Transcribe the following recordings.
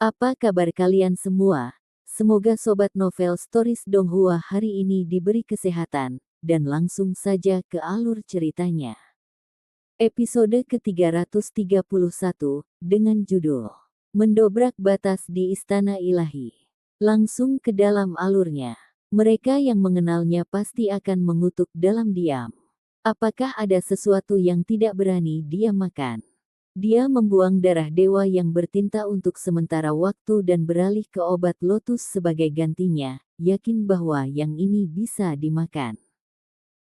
Apa kabar kalian semua? Semoga Sobat Novel Stories Donghua hari ini diberi kesehatan, dan langsung saja ke alur ceritanya. Episode ke-331, dengan judul Mendobrak Batas di Istana Ilahi. Langsung ke dalam alurnya. Mereka yang mengenalnya pasti akan mengutuk dalam diam. Apakah ada sesuatu yang tidak berani dia makan? Dia membuang darah dewa yang bertinta untuk sementara waktu dan beralih ke obat lotus sebagai gantinya, yakin bahwa yang ini bisa dimakan.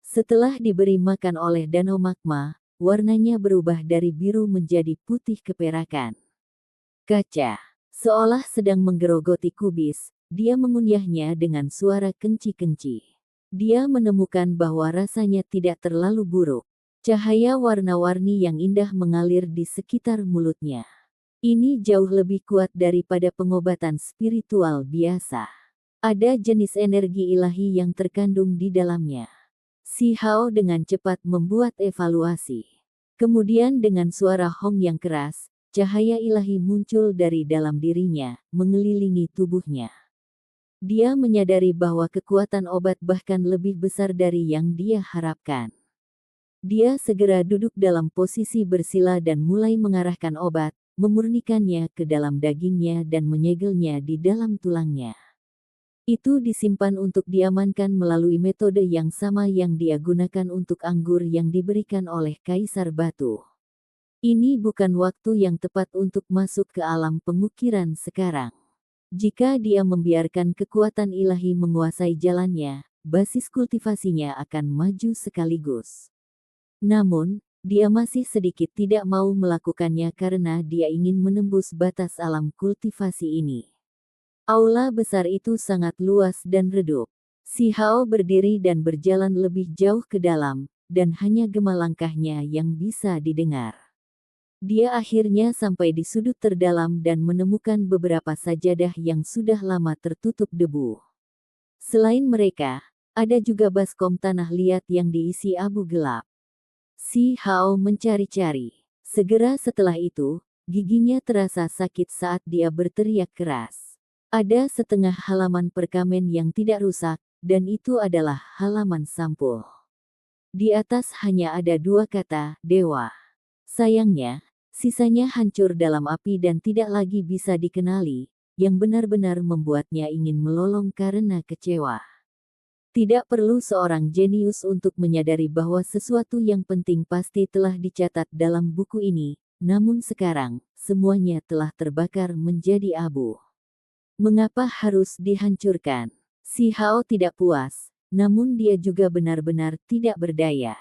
Setelah diberi makan oleh danau magma, warnanya berubah dari biru menjadi putih keperakan. Kaca. Seolah sedang menggerogoti kubis, dia mengunyahnya dengan suara kenci-kenci. Dia menemukan bahwa rasanya tidak terlalu buruk. Cahaya warna-warni yang indah mengalir di sekitar mulutnya. Ini jauh lebih kuat daripada pengobatan spiritual biasa. Ada jenis energi ilahi yang terkandung di dalamnya. Si Hao dengan cepat membuat evaluasi. Kemudian dengan suara hong yang keras, cahaya ilahi muncul dari dalam dirinya, mengelilingi tubuhnya. Dia menyadari bahwa kekuatan obat bahkan lebih besar dari yang dia harapkan. Dia segera duduk dalam posisi bersila dan mulai mengarahkan obat, memurnikannya ke dalam dagingnya dan menyegelnya di dalam tulangnya. Itu disimpan untuk diamankan melalui metode yang sama yang dia gunakan untuk anggur yang diberikan oleh Kaisar Batu. Ini bukan waktu yang tepat untuk masuk ke alam pengukiran sekarang. Jika dia membiarkan kekuatan ilahi menguasai jalannya, basis kultivasinya akan maju sekaligus. Namun, dia masih sedikit tidak mau melakukannya karena dia ingin menembus batas alam kultivasi ini. Aula besar itu sangat luas dan redup. Si Hao berdiri dan berjalan lebih jauh ke dalam, dan hanya gema langkahnya yang bisa didengar. Dia akhirnya sampai di sudut terdalam dan menemukan beberapa sajadah yang sudah lama tertutup debu. Selain mereka, ada juga baskom tanah liat yang diisi abu gelap. Si Hao mencari-cari. Segera setelah itu, giginya terasa sakit saat dia berteriak keras. Ada setengah halaman perkamen yang tidak rusak, dan itu adalah halaman sampul. Di atas hanya ada dua kata, Dewa. Sayangnya, sisanya hancur dalam api dan tidak lagi bisa dikenali, yang benar-benar membuatnya ingin melolong karena kecewa. Tidak perlu seorang jenius untuk menyadari bahwa sesuatu yang penting pasti telah dicatat dalam buku ini, namun sekarang, semuanya telah terbakar menjadi abu. Mengapa harus dihancurkan? Si Hao tidak puas, namun dia juga benar-benar tidak berdaya.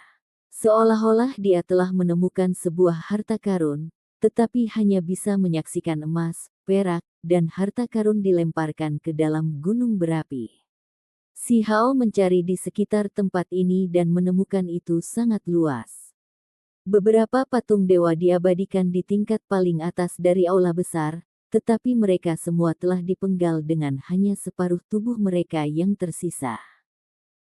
Seolah-olah dia telah menemukan sebuah harta karun, tetapi hanya bisa menyaksikan emas, perak, dan harta karun dilemparkan ke dalam gunung berapi. Si Hao mencari di sekitar tempat ini dan menemukan itu sangat luas. Beberapa patung dewa diabadikan di tingkat paling atas dari aula besar, tetapi mereka semua telah dipenggal dengan hanya separuh tubuh mereka yang tersisa.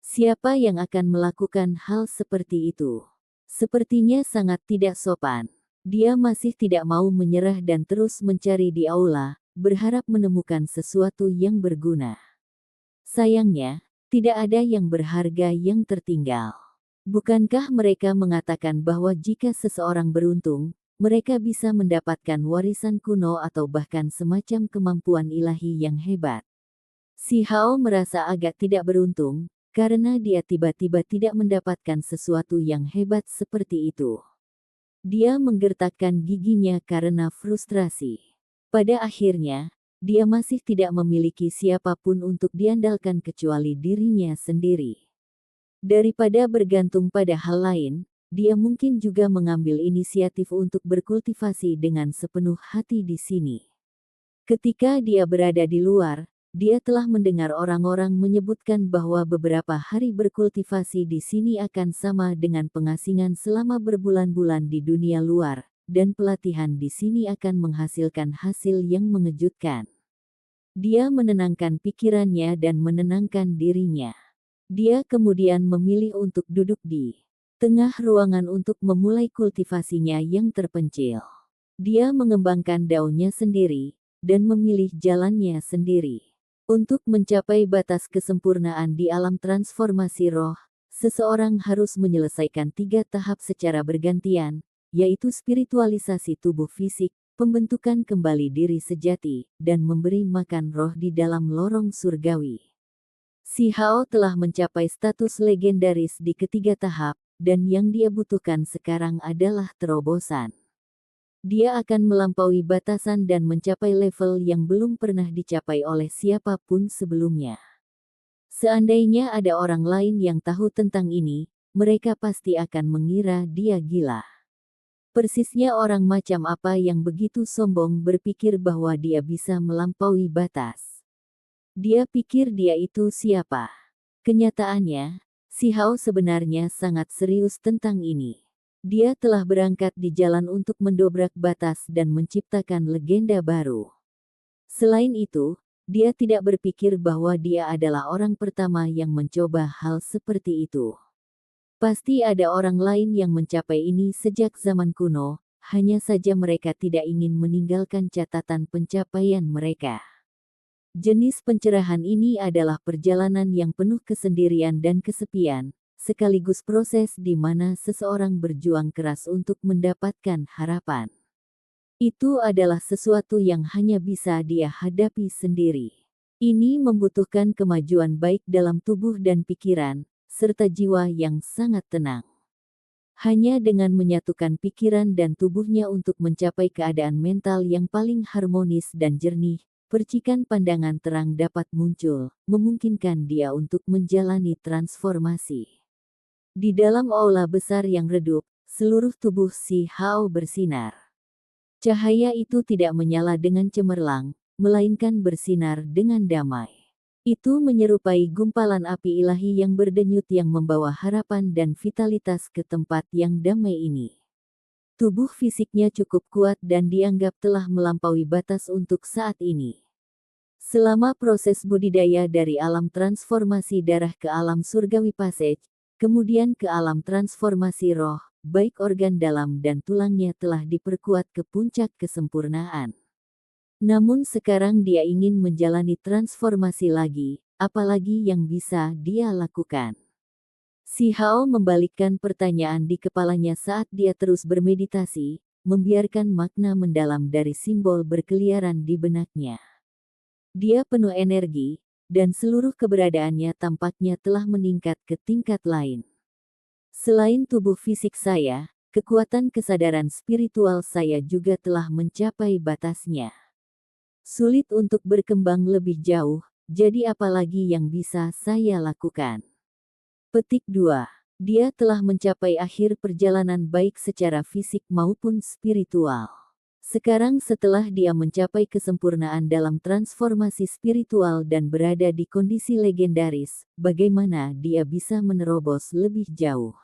Siapa yang akan melakukan hal seperti itu? Sepertinya sangat tidak sopan. Dia masih tidak mau menyerah dan terus mencari di aula, berharap menemukan sesuatu yang berguna. Sayangnya, tidak ada yang berharga yang tertinggal. Bukankah mereka mengatakan bahwa jika seseorang beruntung, mereka bisa mendapatkan warisan kuno atau bahkan semacam kemampuan ilahi yang hebat? Si Hao merasa agak tidak beruntung, karena dia tiba-tiba tidak mendapatkan sesuatu yang hebat seperti itu. Dia menggertakkan giginya karena frustrasi. Pada akhirnya, dia masih tidak memiliki siapapun untuk diandalkan kecuali dirinya sendiri. Daripada bergantung pada hal lain, dia mungkin juga mengambil inisiatif untuk berkultivasi dengan sepenuh hati di sini. Ketika dia berada di luar, dia telah mendengar orang-orang menyebutkan bahwa beberapa hari berkultivasi di sini akan sama dengan pengasingan selama berbulan-bulan di dunia luar, dan pelatihan di sini akan menghasilkan hasil yang mengejutkan. Dia menenangkan pikirannya dan menenangkan dirinya. Dia kemudian memilih untuk duduk di tengah ruangan untuk memulai kultivasinya yang terpencil. Dia mengembangkan daunnya sendiri, dan memilih jalannya sendiri. Untuk mencapai batas kesempurnaan di alam transformasi roh, seseorang harus menyelesaikan 3 tahap secara bergantian, yaitu spiritualisasi tubuh fisik, pembentukan kembali diri sejati, dan memberi makan roh di dalam lorong surgawi. Si Hao telah mencapai status legendaris di ketiga tahap, dan yang dia butuhkan sekarang adalah terobosan. Dia akan melampaui batasan dan mencapai level yang belum pernah dicapai oleh siapapun sebelumnya. Seandainya ada orang lain yang tahu tentang ini, mereka pasti akan mengira dia gila. Persisnya orang macam apa yang begitu sombong berpikir bahwa dia bisa melampaui batas. Dia pikir dia itu siapa? Kenyataannya, si Hao sebenarnya sangat serius tentang ini. Dia telah berangkat di jalan untuk mendobrak batas dan menciptakan legenda baru. Selain itu, dia tidak berpikir bahwa dia adalah orang pertama yang mencoba hal seperti itu. Pasti ada orang lain yang mencapai ini sejak zaman kuno, hanya saja mereka tidak ingin meninggalkan catatan pencapaian mereka. Jenis pencerahan ini adalah perjalanan yang penuh kesendirian dan kesepian, sekaligus proses di mana seseorang berjuang keras untuk mendapatkan harapan. Itu adalah sesuatu yang hanya bisa dia hadapi sendiri. Ini membutuhkan kemajuan baik dalam tubuh dan pikiran, serta jiwa yang sangat tenang. Hanya dengan menyatukan pikiran dan tubuhnya untuk mencapai keadaan mental yang paling harmonis dan jernih, percikan pandangan terang dapat muncul, memungkinkan dia untuk menjalani transformasi. Di dalam aula besar yang redup, seluruh tubuh si Hao bersinar. Cahaya itu tidak menyala dengan cemerlang, melainkan bersinar dengan damai. Itu menyerupai gumpalan api ilahi yang berdenyut yang membawa harapan dan vitalitas ke tempat yang damai ini. Tubuh fisiknya cukup kuat dan dianggap telah melampaui batas untuk saat ini. Selama proses budidaya dari alam transformasi darah ke alam surgawi passage, kemudian ke alam transformasi roh, baik organ dalam dan tulangnya telah diperkuat ke puncak kesempurnaan. Namun sekarang dia ingin menjalani transformasi lagi, apalagi yang bisa dia lakukan. Si Hao membalikkan pertanyaan di kepalanya saat dia terus bermeditasi, membiarkan makna mendalam dari simbol berkeliaran di benaknya. Dia penuh energi, dan seluruh keberadaannya tampaknya telah meningkat ke tingkat lain. Selain tubuh fisik saya, kekuatan kesadaran spiritual saya juga telah mencapai batasnya. Sulit untuk berkembang lebih jauh, jadi apalagi yang bisa saya lakukan? Petik 2. Dia telah mencapai akhir perjalanan baik secara fisik maupun spiritual. Sekarang setelah dia mencapai kesempurnaan dalam transformasi spiritual dan berada di kondisi legendaris, bagaimana dia bisa menerobos lebih jauh?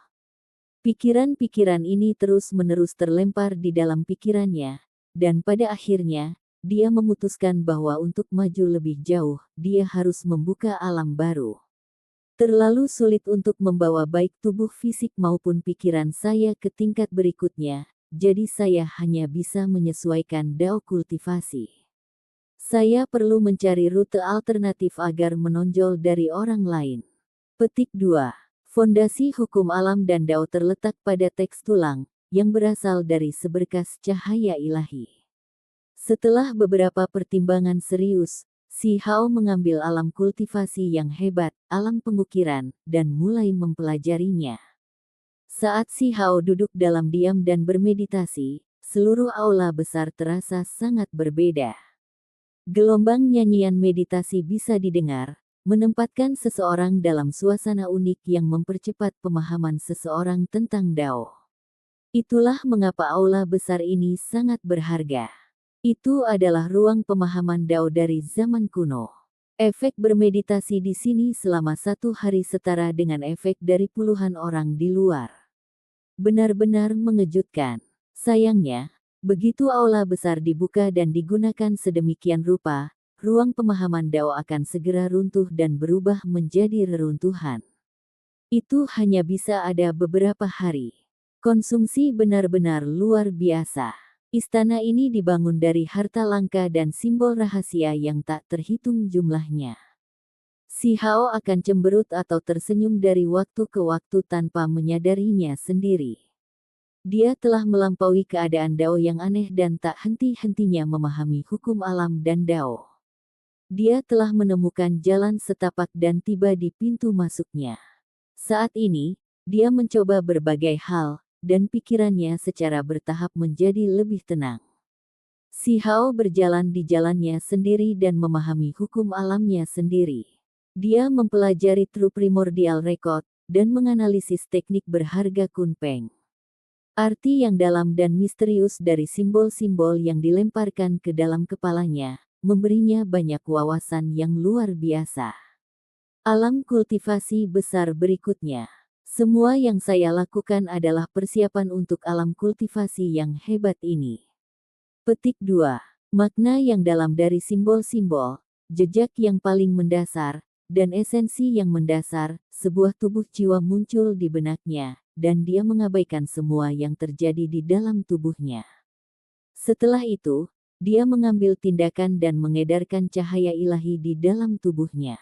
Pikiran-pikiran ini terus-menerus terlempar di dalam pikirannya, dan pada akhirnya, dia memutuskan bahwa untuk maju lebih jauh, dia harus membuka alam baru. Terlalu sulit untuk membawa baik tubuh fisik maupun pikiran saya ke tingkat berikutnya, jadi saya hanya bisa menyesuaikan dao kultivasi. Saya perlu mencari rute alternatif agar menonjol dari orang lain. Petik 2. Fondasi hukum alam dan dao terletak pada teks tulang, yang berasal dari seberkas cahaya ilahi. Setelah beberapa pertimbangan serius, si Hao mengambil alam kultivasi yang hebat, alam pengukiran, dan mulai mempelajarinya. Saat si Hao duduk dalam diam dan bermeditasi, seluruh aula besar terasa sangat berbeda. Gelombang nyanyian meditasi bisa didengar, menempatkan seseorang dalam suasana unik yang mempercepat pemahaman seseorang tentang Dao. Itulah mengapa aula besar ini sangat berharga. Itu adalah ruang pemahaman Dao dari zaman kuno. Efek bermeditasi di sini selama 1 hari setara dengan efek dari puluhan orang di luar. Benar-benar mengejutkan. Sayangnya, begitu aula besar dibuka dan digunakan sedemikian rupa, ruang pemahaman Dao akan segera runtuh dan berubah menjadi reruntuhan. Itu hanya bisa ada beberapa hari. Konsumsi benar-benar luar biasa. Istana ini dibangun dari harta langka dan simbol rahasia yang tak terhitung jumlahnya. Si Hao akan cemberut atau tersenyum dari waktu ke waktu tanpa menyadarinya sendiri. Dia telah melampaui keadaan Dao yang aneh dan tak henti-hentinya memahami hukum alam dan Dao. Dia telah menemukan jalan setapak dan tiba di pintu masuknya. Saat ini, dia mencoba berbagai hal, dan pikirannya secara bertahap menjadi lebih tenang. Si Hao berjalan di jalannya sendiri dan memahami hukum alamnya sendiri. Dia mempelajari True Primordial Record, dan menganalisis teknik berharga Kunpeng. Arti yang dalam dan misterius dari simbol-simbol yang dilemparkan ke dalam kepalanya, memberinya banyak wawasan yang luar biasa. Alam kultivasi besar berikutnya. Semua yang saya lakukan adalah persiapan untuk alam kultivasi yang hebat ini. Petik 2. Makna yang dalam dari simbol-simbol, jejak yang paling mendasar, dan esensi yang mendasar, sebuah tubuh jiwa muncul di benaknya, dan dia mengabaikan semua yang terjadi di dalam tubuhnya. Setelah itu, dia mengambil tindakan dan mengedarkan cahaya ilahi di dalam tubuhnya.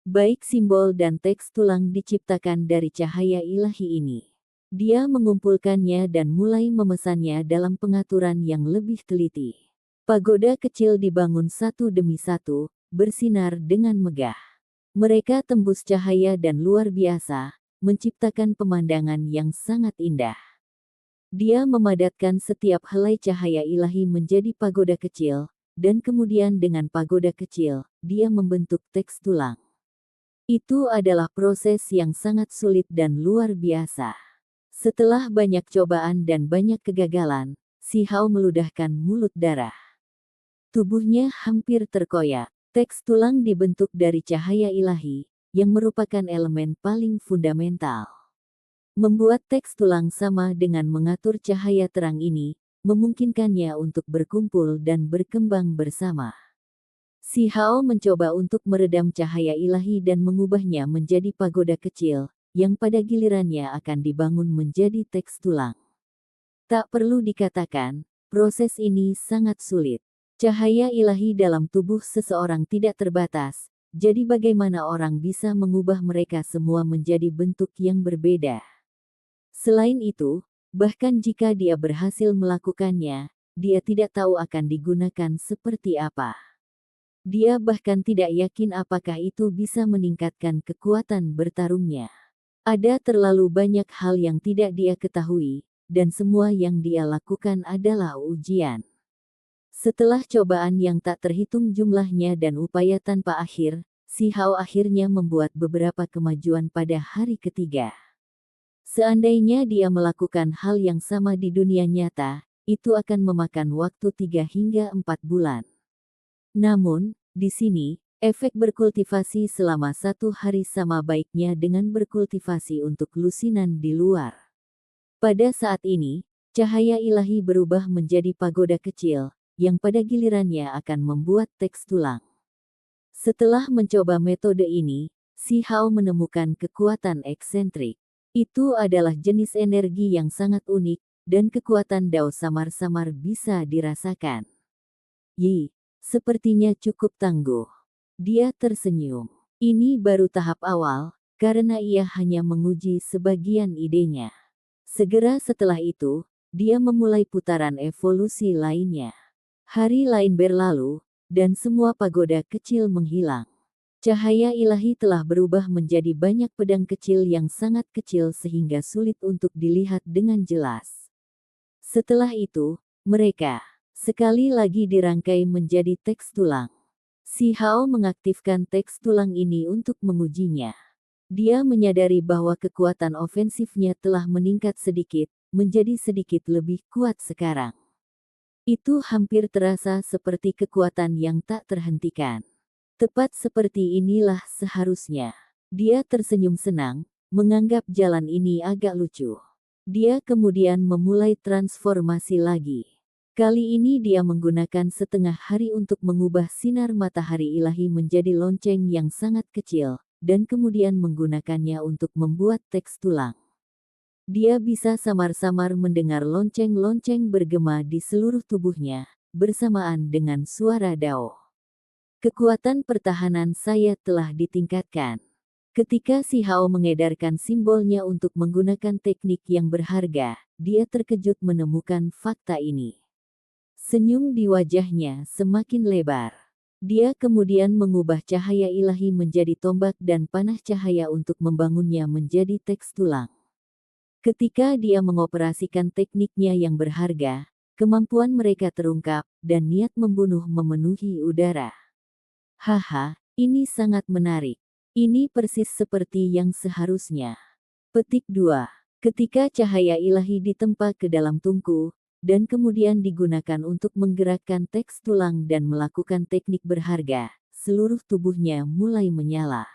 Baik simbol dan teks tulang diciptakan dari cahaya ilahi ini. Dia mengumpulkannya dan mulai memesannya dalam pengaturan yang lebih teliti. Pagoda kecil dibangun satu demi satu, bersinar dengan megah. Mereka tembus cahaya dan luar biasa, menciptakan pemandangan yang sangat indah. Dia memadatkan setiap helai cahaya ilahi menjadi pagoda kecil, dan kemudian dengan pagoda kecil, dia membentuk teks tulang. Itu adalah proses yang sangat sulit dan luar biasa. Setelah banyak cobaan dan banyak kegagalan, Si Hao meludahkan mulut darah. Tubuhnya hampir terkoyak. Teks tulang dibentuk dari cahaya ilahi, yang merupakan elemen paling fundamental. Membuat teks tulang sama dengan mengatur cahaya terang ini, memungkinkannya untuk berkumpul dan berkembang bersama. Si Hao mencoba untuk meredam cahaya ilahi dan mengubahnya menjadi pagoda kecil, yang pada gilirannya akan dibangun menjadi teks tulang. Tak perlu dikatakan, proses ini sangat sulit. Cahaya ilahi dalam tubuh seseorang tidak terbatas, jadi bagaimana orang bisa mengubah mereka semua menjadi bentuk yang berbeda? Selain itu, bahkan jika dia berhasil melakukannya, dia tidak tahu akan digunakan seperti apa. Dia bahkan tidak yakin apakah itu bisa meningkatkan kekuatan bertarungnya. Ada terlalu banyak hal yang tidak dia ketahui, dan semua yang dia lakukan adalah ujian. Setelah cobaan yang tak terhitung jumlahnya dan upaya tanpa akhir, Si Hao akhirnya membuat beberapa kemajuan pada hari ketiga. Seandainya dia melakukan hal yang sama di dunia nyata, itu akan memakan waktu 3 hingga 4 bulan. Namun, di sini, efek berkultivasi selama 1 hari sama baiknya dengan berkultivasi untuk lusinan di luar. Pada saat ini, cahaya ilahi berubah menjadi pagoda kecil, yang pada gilirannya akan membuat teks tulang. Setelah mencoba metode ini, Si Hao menemukan kekuatan eksentrik. Itu adalah jenis energi yang sangat unik, dan kekuatan Dao samar-samar bisa dirasakan. Yi, sepertinya cukup tangguh. Dia tersenyum. Ini baru tahap awal, karena ia hanya menguji sebagian idenya. Segera setelah itu, dia memulai putaran evolusi lainnya. Hari lain berlalu, dan semua pagoda kecil menghilang. Cahaya ilahi telah berubah menjadi banyak pedang kecil yang sangat kecil sehingga sulit untuk dilihat dengan jelas. Setelah itu, mereka sekali lagi dirangkai menjadi teks tulang. Si Hao mengaktifkan teks tulang ini untuk mengujinya. Dia menyadari bahwa kekuatan ofensifnya telah meningkat sedikit, menjadi sedikit lebih kuat sekarang. Itu hampir terasa seperti kekuatan yang tak terhentikan. Tepat seperti inilah seharusnya. Dia tersenyum senang, menganggap jalan ini agak lucu. Dia kemudian memulai transformasi lagi. Kali ini dia menggunakan setengah hari untuk mengubah sinar matahari ilahi menjadi lonceng yang sangat kecil, dan kemudian menggunakannya untuk membuat teks tulang. Dia bisa samar-samar mendengar lonceng-lonceng bergema di seluruh tubuhnya, bersamaan dengan suara Dao. Kekuatan pertahanan saya telah ditingkatkan. Ketika si Hao mengedarkan simbolnya untuk menggunakan teknik yang berharga, dia terkejut menemukan fakta ini. Senyum di wajahnya semakin lebar. Dia kemudian mengubah cahaya ilahi menjadi tombak dan panah cahaya untuk membangunnya menjadi teks tulang. Ketika dia mengoperasikan tekniknya yang berharga, kemampuan mereka terungkap, dan niat membunuh memenuhi udara. Haha, ini sangat menarik. Ini persis seperti yang seharusnya. Petik 2. Ketika cahaya ilahi ditempa ke dalam tungku, dan kemudian digunakan untuk menggerakkan teks tulang dan melakukan teknik berharga, seluruh tubuhnya mulai menyala.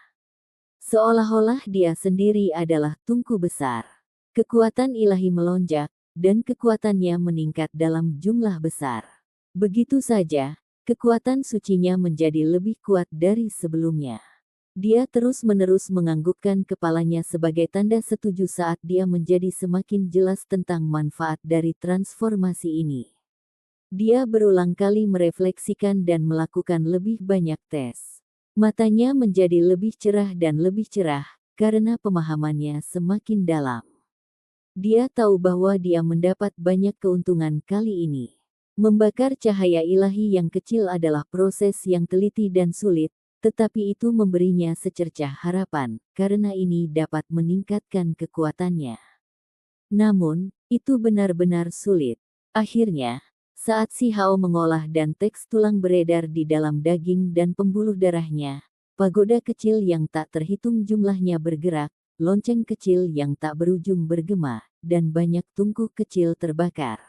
Seolah-olah dia sendiri adalah tungku besar. Kekuatan ilahi melonjak, dan kekuatannya meningkat dalam jumlah besar. Begitu saja, kekuatan sucinya menjadi lebih kuat dari sebelumnya. Dia terus-menerus menganggukkan kepalanya sebagai tanda setuju saat dia menjadi semakin jelas tentang manfaat dari transformasi ini. Dia berulang kali merefleksikan dan melakukan lebih banyak tes. Matanya menjadi lebih cerah dan lebih cerah, karena pemahamannya semakin dalam. Dia tahu bahwa dia mendapat banyak keuntungan kali ini. Membakar cahaya ilahi yang kecil adalah proses yang teliti dan sulit, tetapi itu memberinya secercah harapan, karena ini dapat meningkatkan kekuatannya. Namun, itu benar-benar sulit. Akhirnya, saat si Hao mengolah dan teks tulang beredar di dalam daging dan pembuluh darahnya, pagoda kecil yang tak terhitung jumlahnya bergerak, lonceng kecil yang tak berujung bergema, dan banyak tungku kecil terbakar.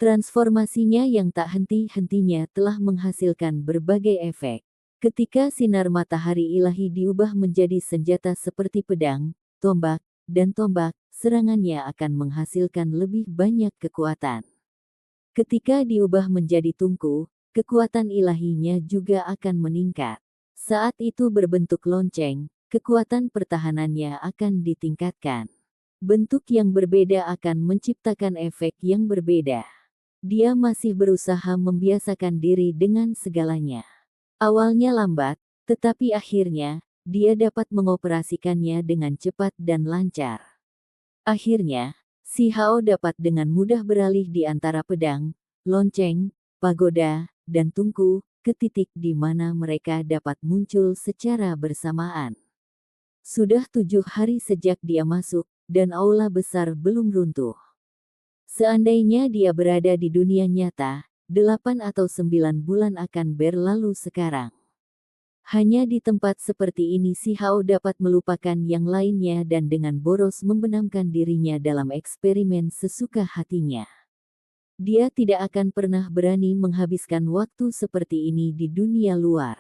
Transformasinya yang tak henti-hentinya telah menghasilkan berbagai efek. Ketika sinar matahari ilahi diubah menjadi senjata seperti pedang, tombak, dan tombak, serangannya akan menghasilkan lebih banyak kekuatan. Ketika diubah menjadi tungku, kekuatan ilahinya juga akan meningkat. Saat itu berbentuk lonceng, kekuatan pertahanannya akan ditingkatkan. Bentuk yang berbeda akan menciptakan efek yang berbeda. Dia masih berusaha membiasakan diri dengan segalanya. Awalnya lambat, tetapi akhirnya, dia dapat mengoperasikannya dengan cepat dan lancar. Akhirnya, si Hao dapat dengan mudah beralih di antara pedang, lonceng, pagoda, dan tungku, ke titik di mana mereka dapat muncul secara bersamaan. Sudah 7 hari sejak dia masuk, dan aula besar belum runtuh. Seandainya dia berada di dunia nyata, 8 atau 9 bulan akan berlalu sekarang. Hanya di tempat seperti ini si Hao dapat melupakan yang lainnya dan dengan boros membenamkan dirinya dalam eksperimen sesuka hatinya. Dia tidak akan pernah berani menghabiskan waktu seperti ini di dunia luar.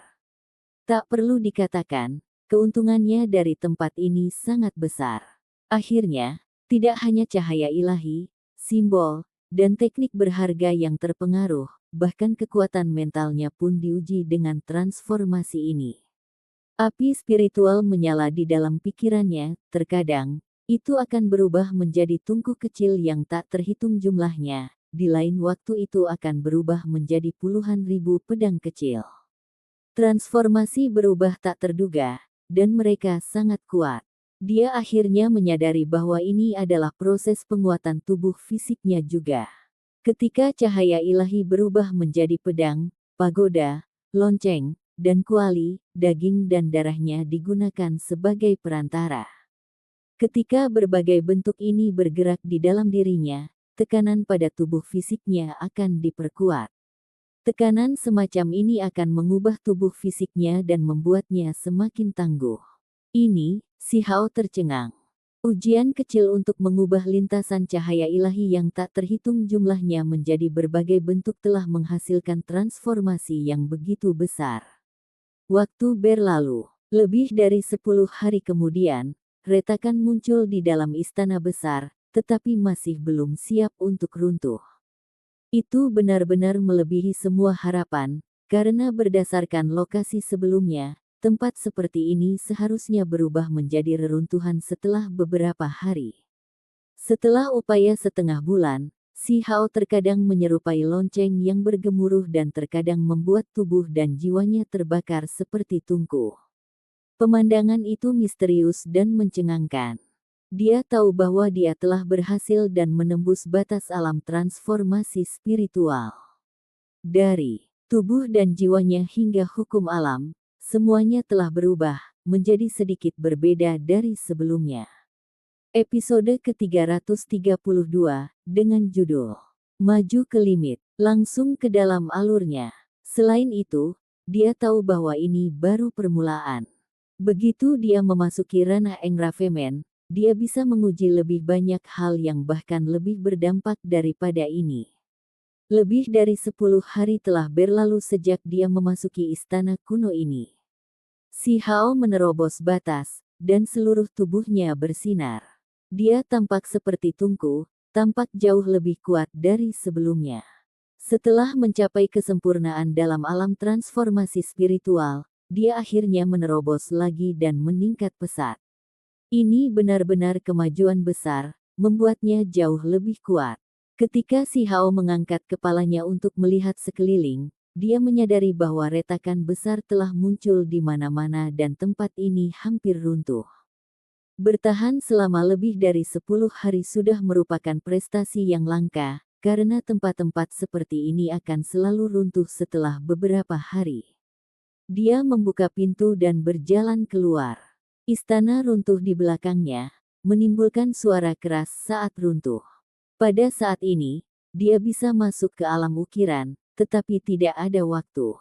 Tak perlu dikatakan, keuntungannya dari tempat ini sangat besar. Akhirnya, tidak hanya cahaya ilahi, simbol, dan teknik berharga yang terpengaruh, bahkan kekuatan mentalnya pun diuji dengan transformasi ini. Api spiritual menyala di dalam pikirannya, terkadang, itu akan berubah menjadi tungku kecil yang tak terhitung jumlahnya, di lain waktu itu akan berubah menjadi puluhan ribu pedang kecil. Transformasi berubah tak terduga, dan mereka sangat kuat. Dia akhirnya menyadari bahwa ini adalah proses penguatan tubuh fisiknya juga. Ketika cahaya ilahi berubah menjadi pedang, pagoda, lonceng, dan kuali, daging dan darahnya digunakan sebagai perantara. Ketika berbagai bentuk ini bergerak di dalam dirinya, tekanan pada tubuh fisiknya akan diperkuat. Tekanan semacam ini akan mengubah tubuh fisiknya dan membuatnya semakin tangguh. Ini, si Hao tercengang. Ujian kecil untuk mengubah lintasan cahaya ilahi yang tak terhitung jumlahnya menjadi berbagai bentuk telah menghasilkan transformasi yang begitu besar. Waktu berlalu. Lebih dari 10 hari kemudian, retakan muncul di dalam istana besar, tetapi masih belum siap untuk runtuh. Itu benar-benar melebihi semua harapan, karena berdasarkan lokasi sebelumnya, tempat seperti ini seharusnya berubah menjadi reruntuhan setelah beberapa hari. Setelah upaya setengah bulan, Si Hao terkadang menyerupai lonceng yang bergemuruh dan terkadang membuat tubuh dan jiwanya terbakar seperti tungku. Pemandangan itu misterius dan mencengangkan. Dia tahu bahwa dia telah berhasil dan menembus batas alam transformasi spiritual. Dari tubuh dan jiwanya hingga hukum alam, semuanya telah berubah, menjadi sedikit berbeda dari sebelumnya. Episode ke-332, dengan judul Maju ke Limit, langsung ke dalam alurnya. Selain itu, dia tahu bahwa ini baru permulaan. Begitu dia memasuki ranah engravemen, dia bisa menguji lebih banyak hal yang bahkan lebih berdampak daripada ini. Lebih dari 10 hari telah berlalu sejak dia memasuki istana kuno ini. Si Hao menerobos batas, dan seluruh tubuhnya bersinar. Dia tampak seperti tungku, tampak jauh lebih kuat dari sebelumnya. Setelah mencapai kesempurnaan dalam alam transformasi spiritual, dia akhirnya menerobos lagi dan meningkat pesat. Ini benar-benar kemajuan besar, membuatnya jauh lebih kuat. Ketika Si Hao mengangkat kepalanya untuk melihat sekeliling, dia menyadari bahwa retakan besar telah muncul di mana-mana dan tempat ini hampir runtuh. Bertahan selama lebih dari 10 hari sudah merupakan prestasi yang langka, karena tempat-tempat seperti ini akan selalu runtuh setelah beberapa hari. Dia membuka pintu dan berjalan keluar. Istana runtuh di belakangnya, menimbulkan suara keras saat runtuh. Pada saat ini, dia bisa masuk ke alam ukiran, tetapi tidak ada waktu.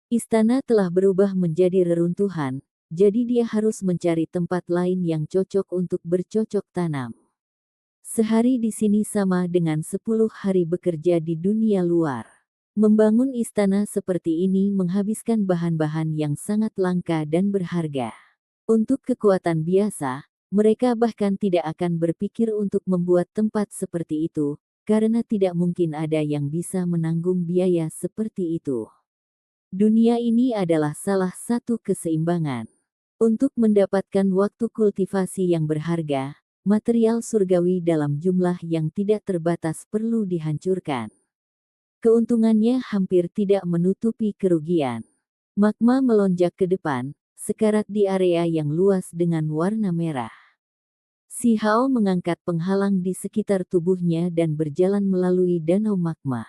Istana telah berubah menjadi reruntuhan, jadi dia harus mencari tempat lain yang cocok untuk bercocok tanam. Sehari di sini sama dengan 10 hari bekerja di dunia luar. Membangun istana seperti ini menghabiskan bahan-bahan yang sangat langka dan berharga. Untuk kekuatan biasa, mereka bahkan tidak akan berpikir untuk membuat tempat seperti itu, karena tidak mungkin ada yang bisa menanggung biaya seperti itu. Dunia ini adalah salah satu keseimbangan. Untuk mendapatkan waktu kultivasi yang berharga, material surgawi dalam jumlah yang tidak terbatas perlu dihancurkan. Keuntungannya hampir tidak menutupi kerugian. Magma melonjak ke depan, sekarat di area yang luas dengan warna merah. Si Hao mengangkat penghalang di sekitar tubuhnya dan berjalan melalui danau magma.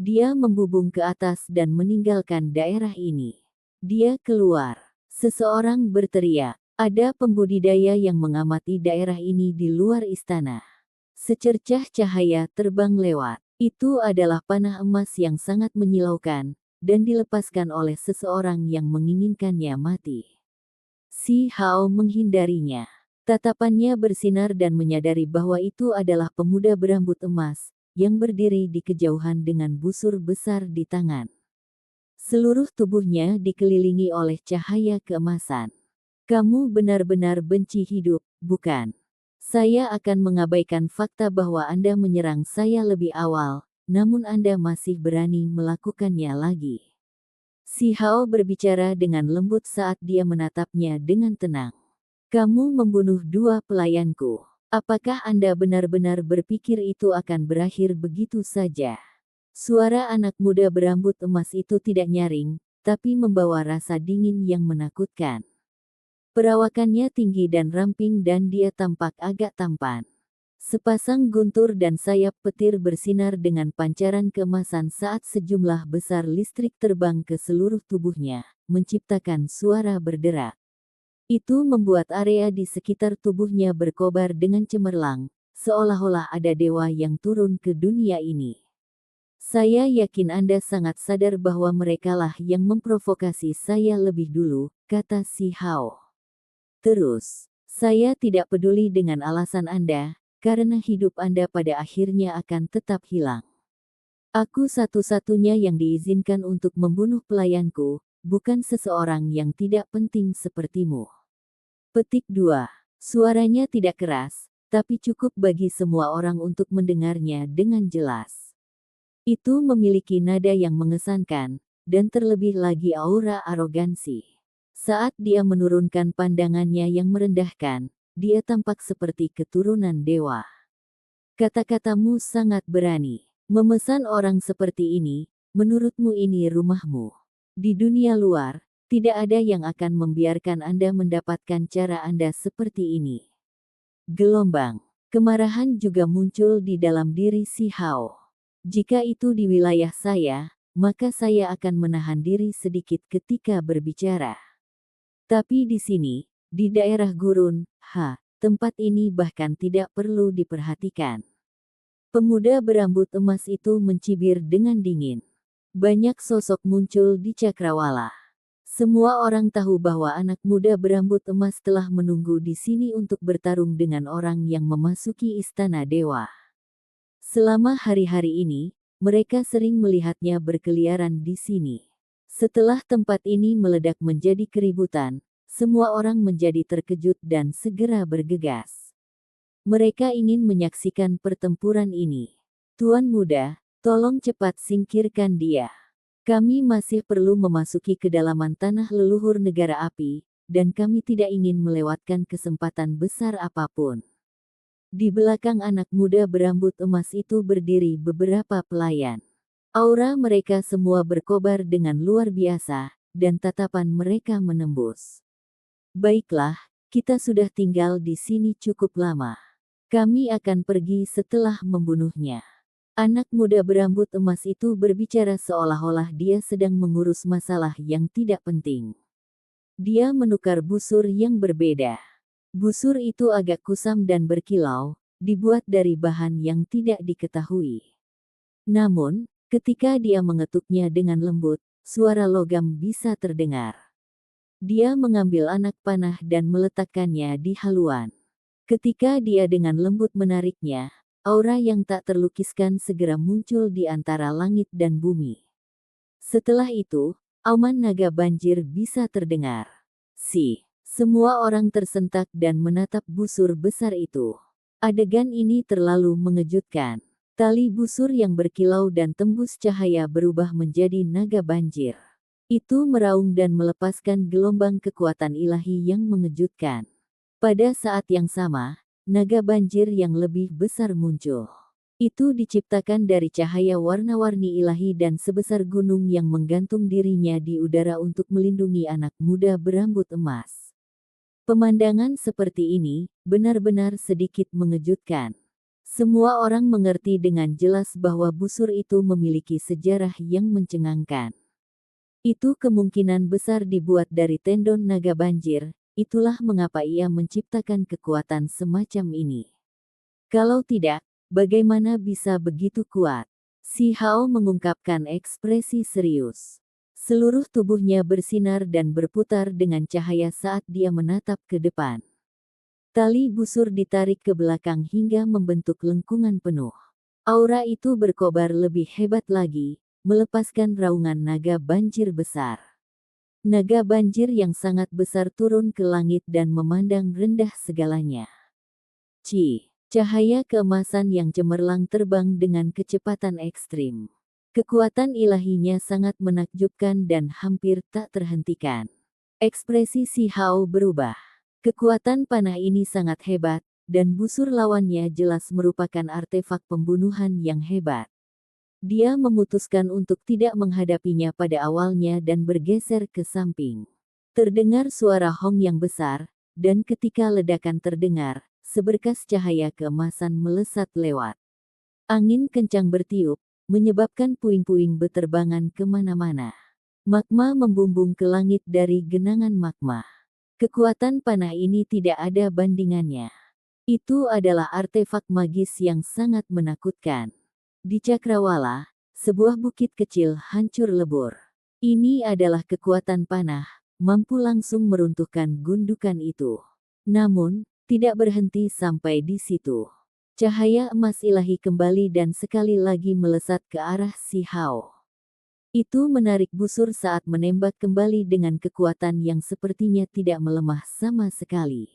Dia membubung ke atas dan meninggalkan daerah ini. Dia keluar. Seseorang berteriak, "Ada pembudidaya yang mengamati daerah ini di luar istana." Secercah cahaya terbang lewat. Itu adalah panah emas yang sangat menyilaukan, dan dilepaskan oleh seseorang yang menginginkannya mati. Si Hao menghindarinya. Tatapannya bersinar dan menyadari bahwa itu adalah pemuda berambut emas, yang berdiri di kejauhan dengan busur besar di tangan. Seluruh tubuhnya dikelilingi oleh cahaya keemasan. "Kamu benar-benar benci hidup, bukan? Saya akan mengabaikan fakta bahwa Anda menyerang saya lebih awal, namun Anda masih berani melakukannya lagi." Si Hao berbicara dengan lembut saat dia menatapnya dengan tenang. "Kamu membunuh 2 pelayanku. Apakah Anda benar-benar berpikir itu akan berakhir begitu saja?" Suara anak muda berambut emas itu tidak nyaring, tapi membawa rasa dingin yang menakutkan. Perawakannya tinggi dan ramping dan dia tampak agak tampan. Sepasang guntur dan sayap petir bersinar dengan pancaran keemasan saat sejumlah besar listrik terbang ke seluruh tubuhnya, menciptakan suara berderak. Itu membuat area di sekitar tubuhnya berkobar dengan cemerlang, seolah-olah ada dewa yang turun ke dunia ini. "Saya yakin Anda sangat sadar bahwa merekalah yang memprovokasi saya lebih dulu," kata Si Hao. Terus, "Saya tidak peduli dengan alasan Anda, karena hidup Anda pada akhirnya akan tetap hilang. Aku satu-satunya yang diizinkan untuk membunuh pelayanku, bukan seseorang yang tidak penting sepertimu." Petik 2. Suaranya tidak keras, tapi cukup bagi semua orang untuk mendengarnya dengan jelas. Itu memiliki nada yang mengesankan, dan terlebih lagi aura arogansi. Saat dia menurunkan pandangannya yang merendahkan, dia tampak seperti keturunan dewa. Kata-katamu sangat berani. Memesan orang seperti ini, menurutmu ini rumahmu. Di dunia luar, tidak ada yang akan membiarkan Anda mendapatkan cara Anda seperti ini. Gelombang kemarahan juga muncul di dalam diri si Hao. Jika itu di wilayah saya, maka saya akan menahan diri sedikit ketika berbicara. Tapi di sini, di daerah gurun, tempat ini bahkan tidak perlu diperhatikan. Pemuda berambut emas itu mencibir dengan dingin. Banyak sosok muncul di cakrawala. Semua orang tahu bahwa anak muda berambut emas telah menunggu di sini untuk bertarung dengan orang yang memasuki istana dewa. Selama hari-hari ini, mereka sering melihatnya berkeliaran di sini. Setelah tempat ini meledak menjadi keributan, semua orang menjadi terkejut dan segera bergegas. Mereka ingin menyaksikan pertempuran ini. Tuan muda, tolong cepat singkirkan dia. Kami masih perlu memasuki kedalaman tanah leluhur negara api, dan kami tidak ingin melewatkan kesempatan besar apapun. Di belakang anak muda berambut emas itu berdiri beberapa pelayan. Aura mereka semua berkobar dengan luar biasa, dan tatapan mereka menembus. Baiklah, kita sudah tinggal di sini cukup lama. Kami akan pergi setelah membunuhnya. Anak muda berambut emas itu berbicara seolah-olah dia sedang mengurus masalah yang tidak penting. Dia menukar busur yang berbeda. Busur itu agak kusam dan berkilau, dibuat dari bahan yang tidak diketahui. Namun, ketika dia mengetuknya dengan lembut, suara logam bisa terdengar. Dia mengambil anak panah dan meletakkannya di haluan. Ketika dia dengan lembut menariknya, aura yang tak terlukiskan segera muncul di antara langit dan bumi. Setelah itu, auman naga banjir bisa terdengar. Semua orang tersentak dan menatap busur besar itu. Adegan ini terlalu mengejutkan. Tali busur yang berkilau dan tembus cahaya berubah menjadi naga banjir. Itu meraung dan melepaskan gelombang kekuatan ilahi yang mengejutkan. Pada saat yang sama, naga banjir yang lebih besar muncul. Itu diciptakan dari cahaya warna-warni ilahi dan sebesar gunung yang menggantung dirinya di udara untuk melindungi anak muda berambut emas. Pemandangan seperti ini benar-benar sedikit mengejutkan. Semua orang mengerti dengan jelas bahwa busur itu memiliki sejarah yang mencengangkan. Itu kemungkinan besar dibuat dari tendon naga banjir. Itulah mengapa ia menciptakan kekuatan semacam ini. Kalau tidak, bagaimana bisa begitu kuat? Si Hao mengungkapkan ekspresi serius. Seluruh tubuhnya bersinar dan berputar dengan cahaya saat dia menatap ke depan. Tali busur ditarik ke belakang hingga membentuk lengkungan penuh. Aura itu berkobar lebih hebat lagi, melepaskan raungan naga banjir besar. Naga banjir yang sangat besar turun ke langit dan memandang rendah segalanya. Cahaya keemasan yang cemerlang terbang dengan kecepatan ekstrim. Kekuatan ilahinya sangat menakjubkan dan hampir tak terhentikan. Ekspresi si Hao berubah. Kekuatan panah ini sangat hebat, dan busur lawannya jelas merupakan artefak pembunuhan yang hebat. Dia memutuskan untuk tidak menghadapinya pada awalnya dan bergeser ke samping. Terdengar suara hong yang besar, dan ketika ledakan terdengar, seberkas cahaya keemasan melesat lewat. Angin kencang bertiup, menyebabkan puing-puing beterbangan kemana-mana. Magma membumbung ke langit dari genangan magma. Kekuatan panah ini tidak ada bandingannya. Itu adalah artefak magis yang sangat menakutkan. Di Cakrawala, sebuah bukit kecil hancur lebur. Ini adalah kekuatan panah, mampu langsung meruntuhkan gundukan itu. Namun, tidak berhenti sampai di situ. Cahaya emas ilahi kembali dan sekali lagi melesat ke arah si Hao. Itu menarik busur saat menembak kembali dengan kekuatan yang sepertinya tidak melemah sama sekali.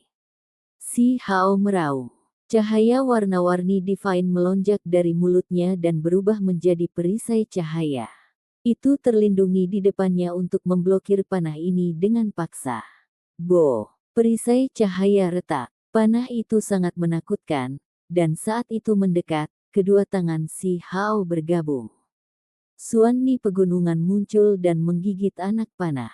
Si Hao meraung. Cahaya warna-warni divine melonjak dari mulutnya dan berubah menjadi perisai cahaya. Itu terlindungi di depannya untuk memblokir panah ini dengan paksa. Perisai cahaya retak. Panah itu sangat menakutkan, dan saat itu mendekat, kedua tangan si Hao bergabung. Suanni pegunungan muncul dan menggigit anak panah.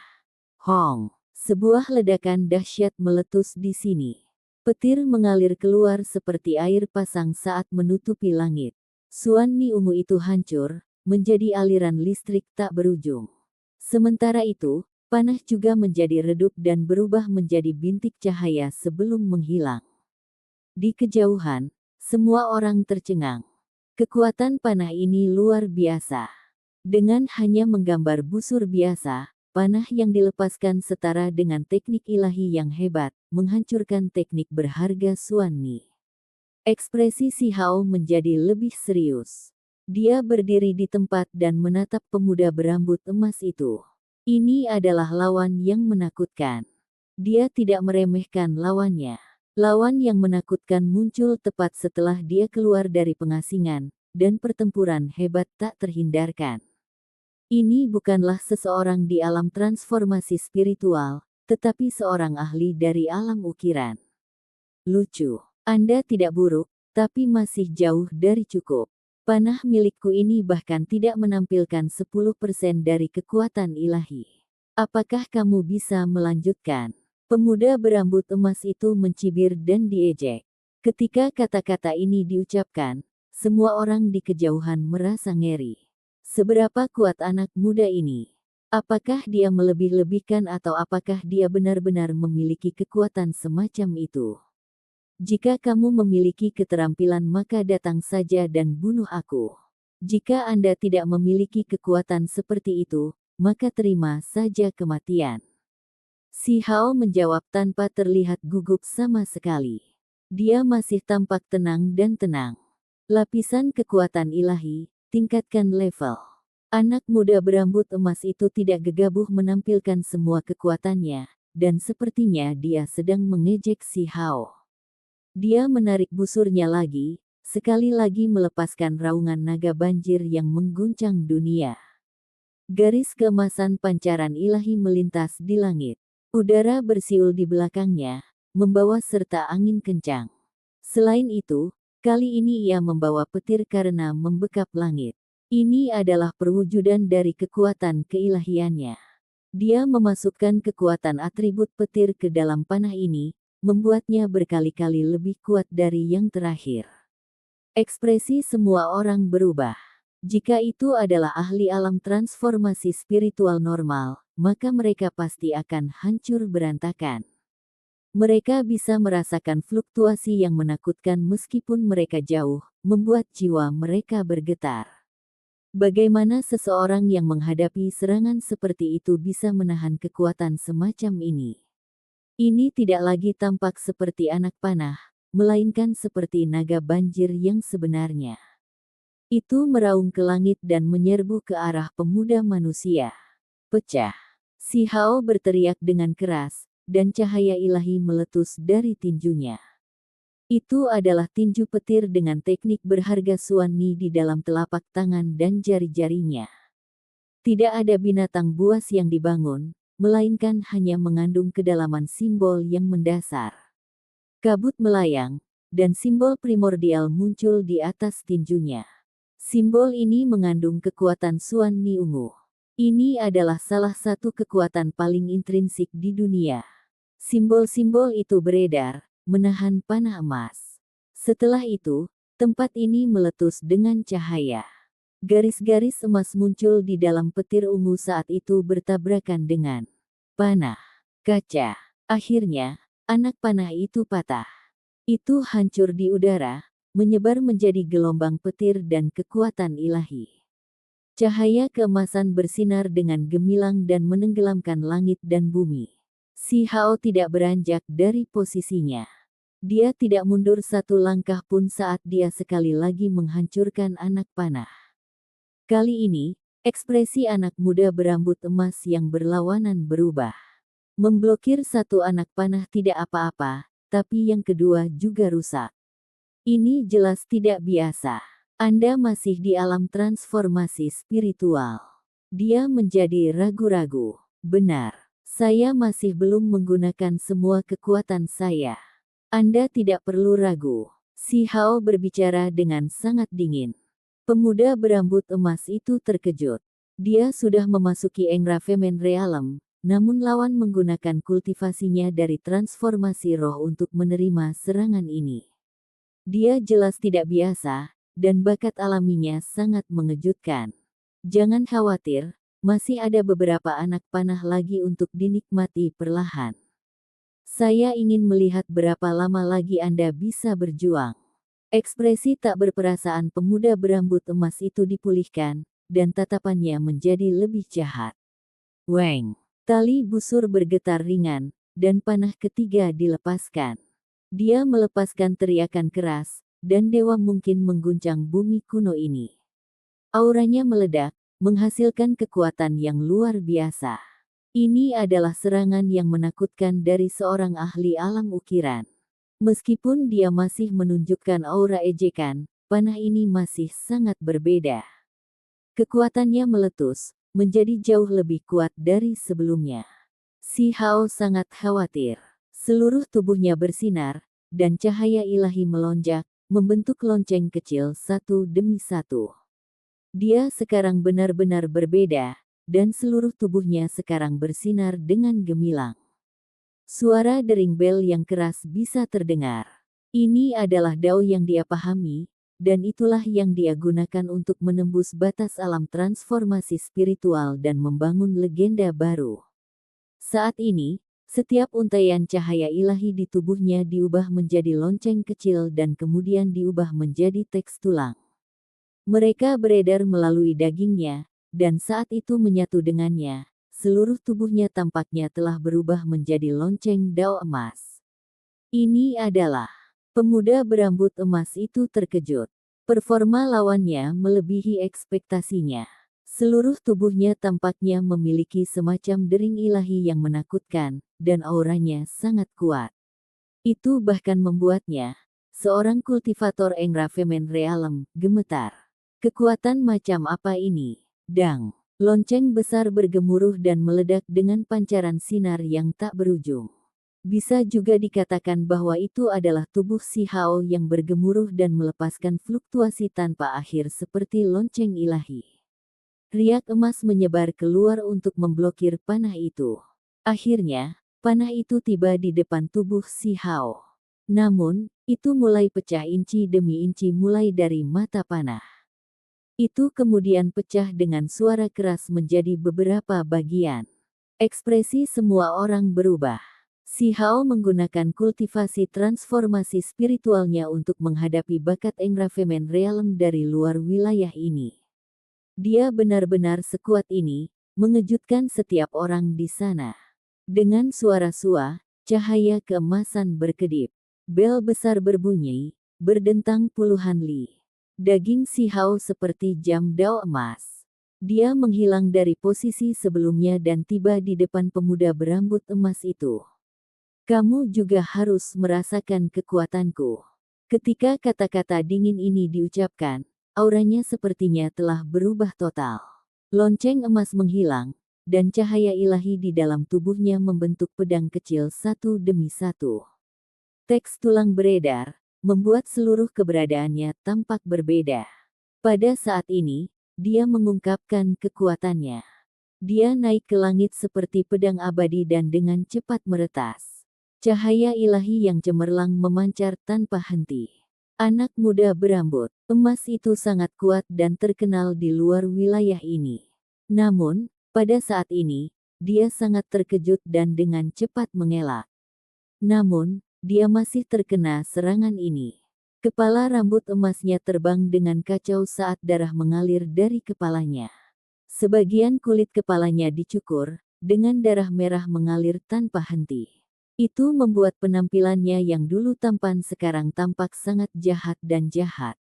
Hong! Sebuah ledakan dahsyat meletus di sini. Petir mengalir keluar seperti air pasang saat menutupi langit. Suanni ungu itu hancur, menjadi aliran listrik tak berujung. Sementara itu, panah juga menjadi redup dan berubah menjadi bintik cahaya sebelum menghilang. Di kejauhan, semua orang tercengang. Kekuatan panah ini luar biasa. Dengan hanya menggambar busur biasa, panah yang dilepaskan setara dengan teknik ilahi yang hebat, menghancurkan teknik berharga Suanni. Ekspresi si Hao menjadi lebih serius. Dia berdiri di tempat dan menatap pemuda berambut emas itu. Ini adalah lawan yang menakutkan. Dia tidak meremehkan lawannya. Lawan yang menakutkan muncul tepat setelah dia keluar dari pengasingan, dan pertempuran hebat tak terhindarkan. Ini bukanlah seseorang di alam transformasi spiritual, tetapi seorang ahli dari alam ukiran. Lucu. Anda tidak buruk, tapi masih jauh dari cukup. Panah milikku ini bahkan tidak menampilkan 10% dari kekuatan ilahi. Apakah kamu bisa melanjutkan? Pemuda berambut emas itu mencibir dan diejek. Ketika kata-kata ini diucapkan, semua orang di kejauhan merasa ngeri. Seberapa kuat anak muda ini? Apakah dia melebih-lebihkan atau apakah dia benar-benar memiliki kekuatan semacam itu? Jika kamu memiliki keterampilan maka datang saja dan bunuh aku. Jika Anda tidak memiliki kekuatan seperti itu, maka terima saja kematian. Si Hao menjawab tanpa terlihat gugup sama sekali. Dia masih tampak tenang dan tenang. Lapisan kekuatan ilahi, tingkatkan level. Anak muda berambut emas itu tidak gegabah menampilkan semua kekuatannya, dan sepertinya dia sedang mengejek si Hao. Dia menarik busurnya lagi, sekali lagi melepaskan raungan naga banjir yang mengguncang dunia. Garis keemasan pancaran ilahi melintas di langit. Udara bersiul di belakangnya, membawa serta angin kencang. Selain itu, kali ini ia membawa petir karena membekap langit. Ini adalah perwujudan dari kekuatan keilahiannya. Dia memasukkan kekuatan atribut petir ke dalam panah ini, membuatnya berkali-kali lebih kuat dari yang terakhir. Ekspresi semua orang berubah. Jika itu adalah ahli alam transformasi spiritual normal, maka mereka pasti akan hancur berantakan. Mereka bisa merasakan fluktuasi yang menakutkan meskipun mereka jauh, membuat jiwa mereka bergetar. Bagaimana seseorang yang menghadapi serangan seperti itu bisa menahan kekuatan semacam ini? Ini tidak lagi tampak seperti anak panah, melainkan seperti naga banjir yang sebenarnya. Itu meraung ke langit dan menyerbu ke arah pemuda manusia. Pecah. Si Hao berteriak dengan keras, dan cahaya ilahi meletus dari tinjunya. Itu adalah tinju petir dengan teknik berharga Suanni di dalam telapak tangan dan jari-jarinya. Tidak ada binatang buas yang dibangun, melainkan hanya mengandung kedalaman simbol yang mendasar. Kabut melayang, dan simbol primordial muncul di atas tinjunya. Simbol ini mengandung kekuatan Suanni ungu. Ini adalah salah satu kekuatan paling intrinsik di dunia. Simbol-simbol itu beredar, menahan panah emas. Setelah itu, tempat ini meletus dengan cahaya. Garis-garis emas muncul di dalam petir ungu saat itu bertabrakan dengan panah, kaca. Akhirnya, anak panah itu patah. Itu hancur di udara, menyebar menjadi gelombang petir dan kekuatan ilahi. Cahaya keemasan bersinar dengan gemilang dan menenggelamkan langit dan bumi. Si Hao tidak beranjak dari posisinya. Dia tidak mundur satu langkah pun saat dia sekali lagi menghancurkan anak panah. Kali ini, ekspresi anak muda berambut emas yang berlawanan berubah. Memblokir satu anak panah tidak apa-apa, tapi yang kedua juga rusak. Ini jelas tidak biasa. Anda masih di alam transformasi spiritual. Dia menjadi ragu-ragu. Benar, saya masih belum menggunakan semua kekuatan saya. Anda tidak perlu ragu. Si Hao berbicara dengan sangat dingin. Pemuda berambut emas itu terkejut. Dia sudah memasuki Engrafemen Realem, namun lawan menggunakan kultivasinya dari transformasi roh untuk menerima serangan ini. Dia jelas tidak biasa, dan bakat alaminya sangat mengejutkan. Jangan khawatir, masih ada beberapa anak panah lagi untuk dinikmati perlahan. Saya ingin melihat berapa lama lagi Anda bisa berjuang. Ekspresi tak berperasaan pemuda berambut emas itu dipulihkan, dan tatapannya menjadi lebih jahat. Weng! Tali busur bergetar ringan, dan panah ketiga dilepaskan. Dia melepaskan teriakan keras, dan dewa mungkin mengguncang bumi kuno ini. Auranya meledak, menghasilkan kekuatan yang luar biasa. Ini adalah serangan yang menakutkan dari seorang ahli alam ukiran. Meskipun dia masih menunjukkan aura ejekan, panah ini masih sangat berbeda. Kekuatannya meletus, menjadi jauh lebih kuat dari sebelumnya. Si Hao sangat khawatir. Seluruh tubuhnya bersinar, dan cahaya ilahi melonjak, membentuk lonceng kecil satu demi satu. Dia sekarang benar-benar berbeda, dan seluruh tubuhnya sekarang bersinar dengan gemilang. Suara dering bel yang keras bisa terdengar. Ini adalah dao yang dia pahami, dan itulah yang dia gunakan untuk menembus batas alam transformasi spiritual dan membangun legenda baru. Saat ini, setiap untaian cahaya ilahi di tubuhnya diubah menjadi lonceng kecil dan kemudian diubah menjadi teks tulang. Mereka beredar melalui dagingnya, dan saat itu menyatu dengannya, seluruh tubuhnya tampaknya telah berubah menjadi lonceng dao emas. Ini adalah pemuda berambut emas itu terkejut. Performa lawannya melebihi ekspektasinya. Seluruh tubuhnya tampaknya memiliki semacam dering ilahi yang menakutkan, dan auranya sangat kuat. Itu bahkan membuatnya, seorang kultivator Engrafemen Realem, gemetar. Kekuatan macam apa ini? Dang! Lonceng besar bergemuruh dan meledak dengan pancaran sinar yang tak berujung. Bisa juga dikatakan bahwa itu adalah tubuh si Hao yang bergemuruh dan melepaskan fluktuasi tanpa akhir seperti lonceng ilahi. Riak emas menyebar keluar untuk memblokir panah itu. Akhirnya, panah itu tiba di depan tubuh si Hao. Namun, itu mulai pecah inci demi inci mulai dari mata panah. Itu kemudian pecah dengan suara keras menjadi beberapa bagian. Ekspresi semua orang berubah. Si Hao menggunakan kultivasi transformasi spiritualnya untuk menghadapi bakat Engrafemen Realem dari luar wilayah ini. Dia benar-benar sekuat ini, mengejutkan setiap orang di sana. Dengan suara sua, cahaya keemasan berkedip. Bel besar berbunyi, berdentang puluhan li. Daging si Hao seperti jam dao emas. Dia menghilang dari posisi sebelumnya dan tiba di depan pemuda berambut emas itu. Kamu juga harus merasakan kekuatanku. Ketika kata-kata dingin ini diucapkan, auranya sepertinya telah berubah total. Lonceng emas menghilang, dan cahaya ilahi di dalam tubuhnya membentuk pedang kecil satu demi satu. Teks tulang beredar, membuat seluruh keberadaannya tampak berbeda. Pada saat ini, dia mengungkapkan kekuatannya. Dia naik ke langit seperti pedang abadi dan dengan cepat meretas. Cahaya ilahi yang cemerlang memancar tanpa henti. Anak muda berambut emas itu sangat kuat dan terkenal di luar wilayah ini. Namun, pada saat ini, dia sangat terkejut dan dengan cepat mengelak. Namun, dia masih terkena serangan ini. Kepala rambut emasnya terbang dengan kacau saat darah mengalir dari kepalanya. Sebagian kulit kepalanya dicukur, dengan darah merah mengalir tanpa henti. Itu membuat penampilannya yang dulu tampan sekarang tampak sangat jahat dan jahat.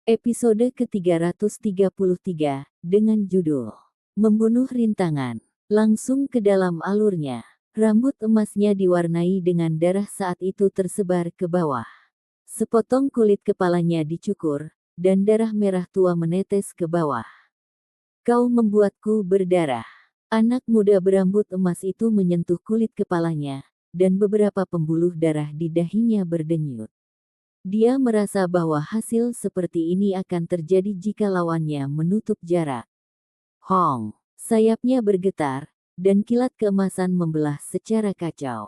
Episode ke-333, dengan judul Membunuh Rintangan. Langsung ke dalam alurnya. Rambut emasnya diwarnai dengan darah saat itu tersebar ke bawah. Sepotong kulit kepalanya dicukur, dan darah merah tua menetes ke bawah. Kau membuatku berdarah. Anak muda berambut emas itu menyentuh kulit kepalanya, dan beberapa pembuluh darah di dahinya berdenyut. Dia merasa bahwa hasil seperti ini akan terjadi jika lawannya menutup jarak. Hong! Sayapnya bergetar, dan kilat keemasan membelah secara kacau.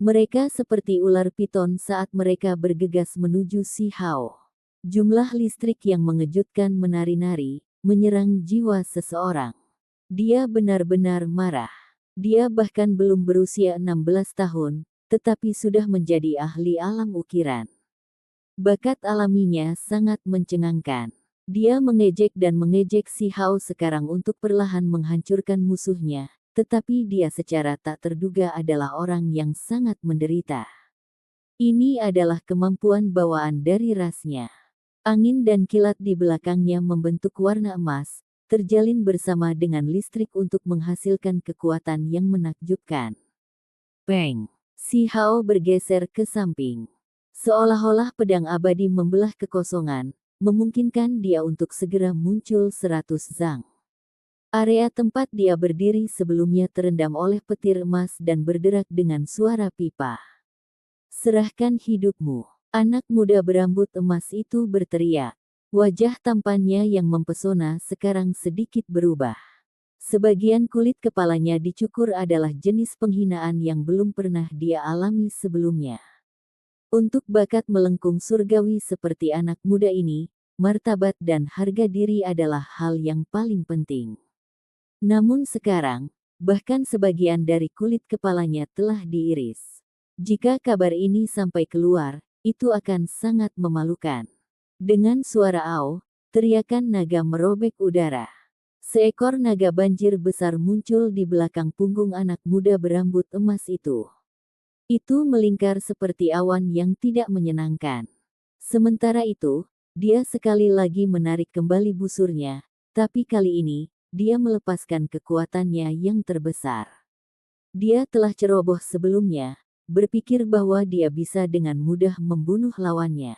Mereka seperti ular piton saat mereka bergegas menuju Si Hao. Jumlah listrik yang mengejutkan menari-nari, menyerang jiwa seseorang. Dia benar-benar marah. Dia bahkan belum berusia 16 tahun, tetapi sudah menjadi ahli alam ukiran. Bakat alaminya sangat mencengangkan. Dia mengejek dan mengejek Si Hao sekarang untuk perlahan menghancurkan musuhnya, tetapi dia secara tak terduga adalah orang yang sangat menderita. Ini adalah kemampuan bawaan dari rasnya. Angin dan kilat di belakangnya membentuk warna emas, terjalin bersama dengan listrik untuk menghasilkan kekuatan yang menakjubkan. Peng! Si Hao bergeser ke samping. Seolah-olah pedang abadi membelah kekosongan, memungkinkan dia untuk segera muncul 100 zang. Area tempat dia berdiri sebelumnya terendam oleh petir emas dan berderak dengan suara pipa. Serahkan hidupmu, anak muda berambut emas itu berteriak. Wajah tampannya yang mempesona sekarang sedikit berubah. Sebagian kulit kepalanya dicukur adalah jenis penghinaan yang belum pernah dia alami sebelumnya. Untuk bakat melengkung surgawi seperti anak muda ini, martabat dan harga diri adalah hal yang paling penting. Namun sekarang, bahkan sebagian dari kulit kepalanya telah diiris. Jika kabar ini sampai keluar, itu akan sangat memalukan. Dengan suara "au", teriakan naga merobek udara. Seekor naga banjir besar muncul di belakang punggung anak muda berambut emas itu. Itu melingkar seperti awan yang tidak menyenangkan. Sementara itu, dia sekali lagi menarik kembali busurnya, tapi kali ini, dia melepaskan kekuatannya yang terbesar. Dia telah ceroboh sebelumnya, berpikir bahwa dia bisa dengan mudah membunuh lawannya.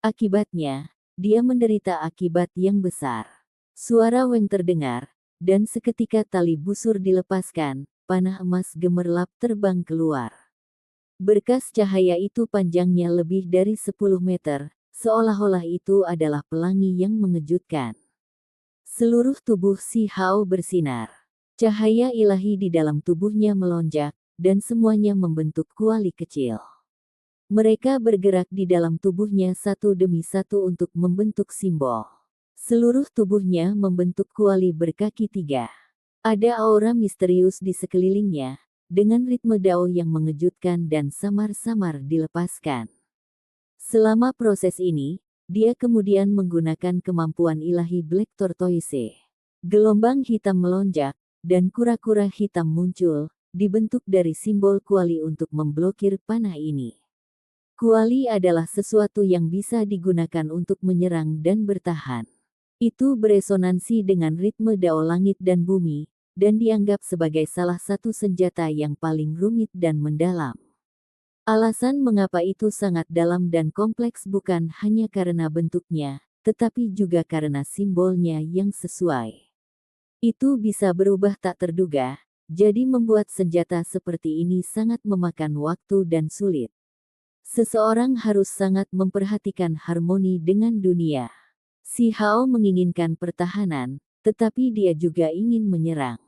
Akibatnya, dia menderita akibat yang besar. Suara Weng terdengar, dan seketika tali busur dilepaskan, panah emas gemerlap terbang keluar. Berkas cahaya itu panjangnya lebih dari 10 meter, seolah-olah itu adalah pelangi yang mengejutkan. Seluruh tubuh Si Hao bersinar. Cahaya ilahi di dalam tubuhnya melonjak, dan semuanya membentuk kuali kecil. Mereka bergerak di dalam tubuhnya satu demi satu untuk membentuk simbol. Seluruh tubuhnya membentuk kuali berkaki 3. Ada aura misterius di sekelilingnya, dengan ritme Dao yang mengejutkan dan samar-samar dilepaskan. Selama proses ini, dia kemudian menggunakan kemampuan ilahi Black Tortoise. Gelombang hitam melonjak, dan kura-kura hitam muncul, dibentuk dari simbol kuali untuk memblokir panah ini. Kuali adalah sesuatu yang bisa digunakan untuk menyerang dan bertahan. Itu beresonansi dengan ritme Dao langit dan bumi, dan dianggap sebagai salah satu senjata yang paling rumit dan mendalam. Alasan mengapa itu sangat dalam dan kompleks bukan hanya karena bentuknya, tetapi juga karena simbolnya yang sesuai. Itu bisa berubah tak terduga, jadi membuat senjata seperti ini sangat memakan waktu dan sulit. Seseorang harus sangat memperhatikan harmoni dengan dunia. Si Hao menginginkan pertahanan, tetapi dia juga ingin menyerang.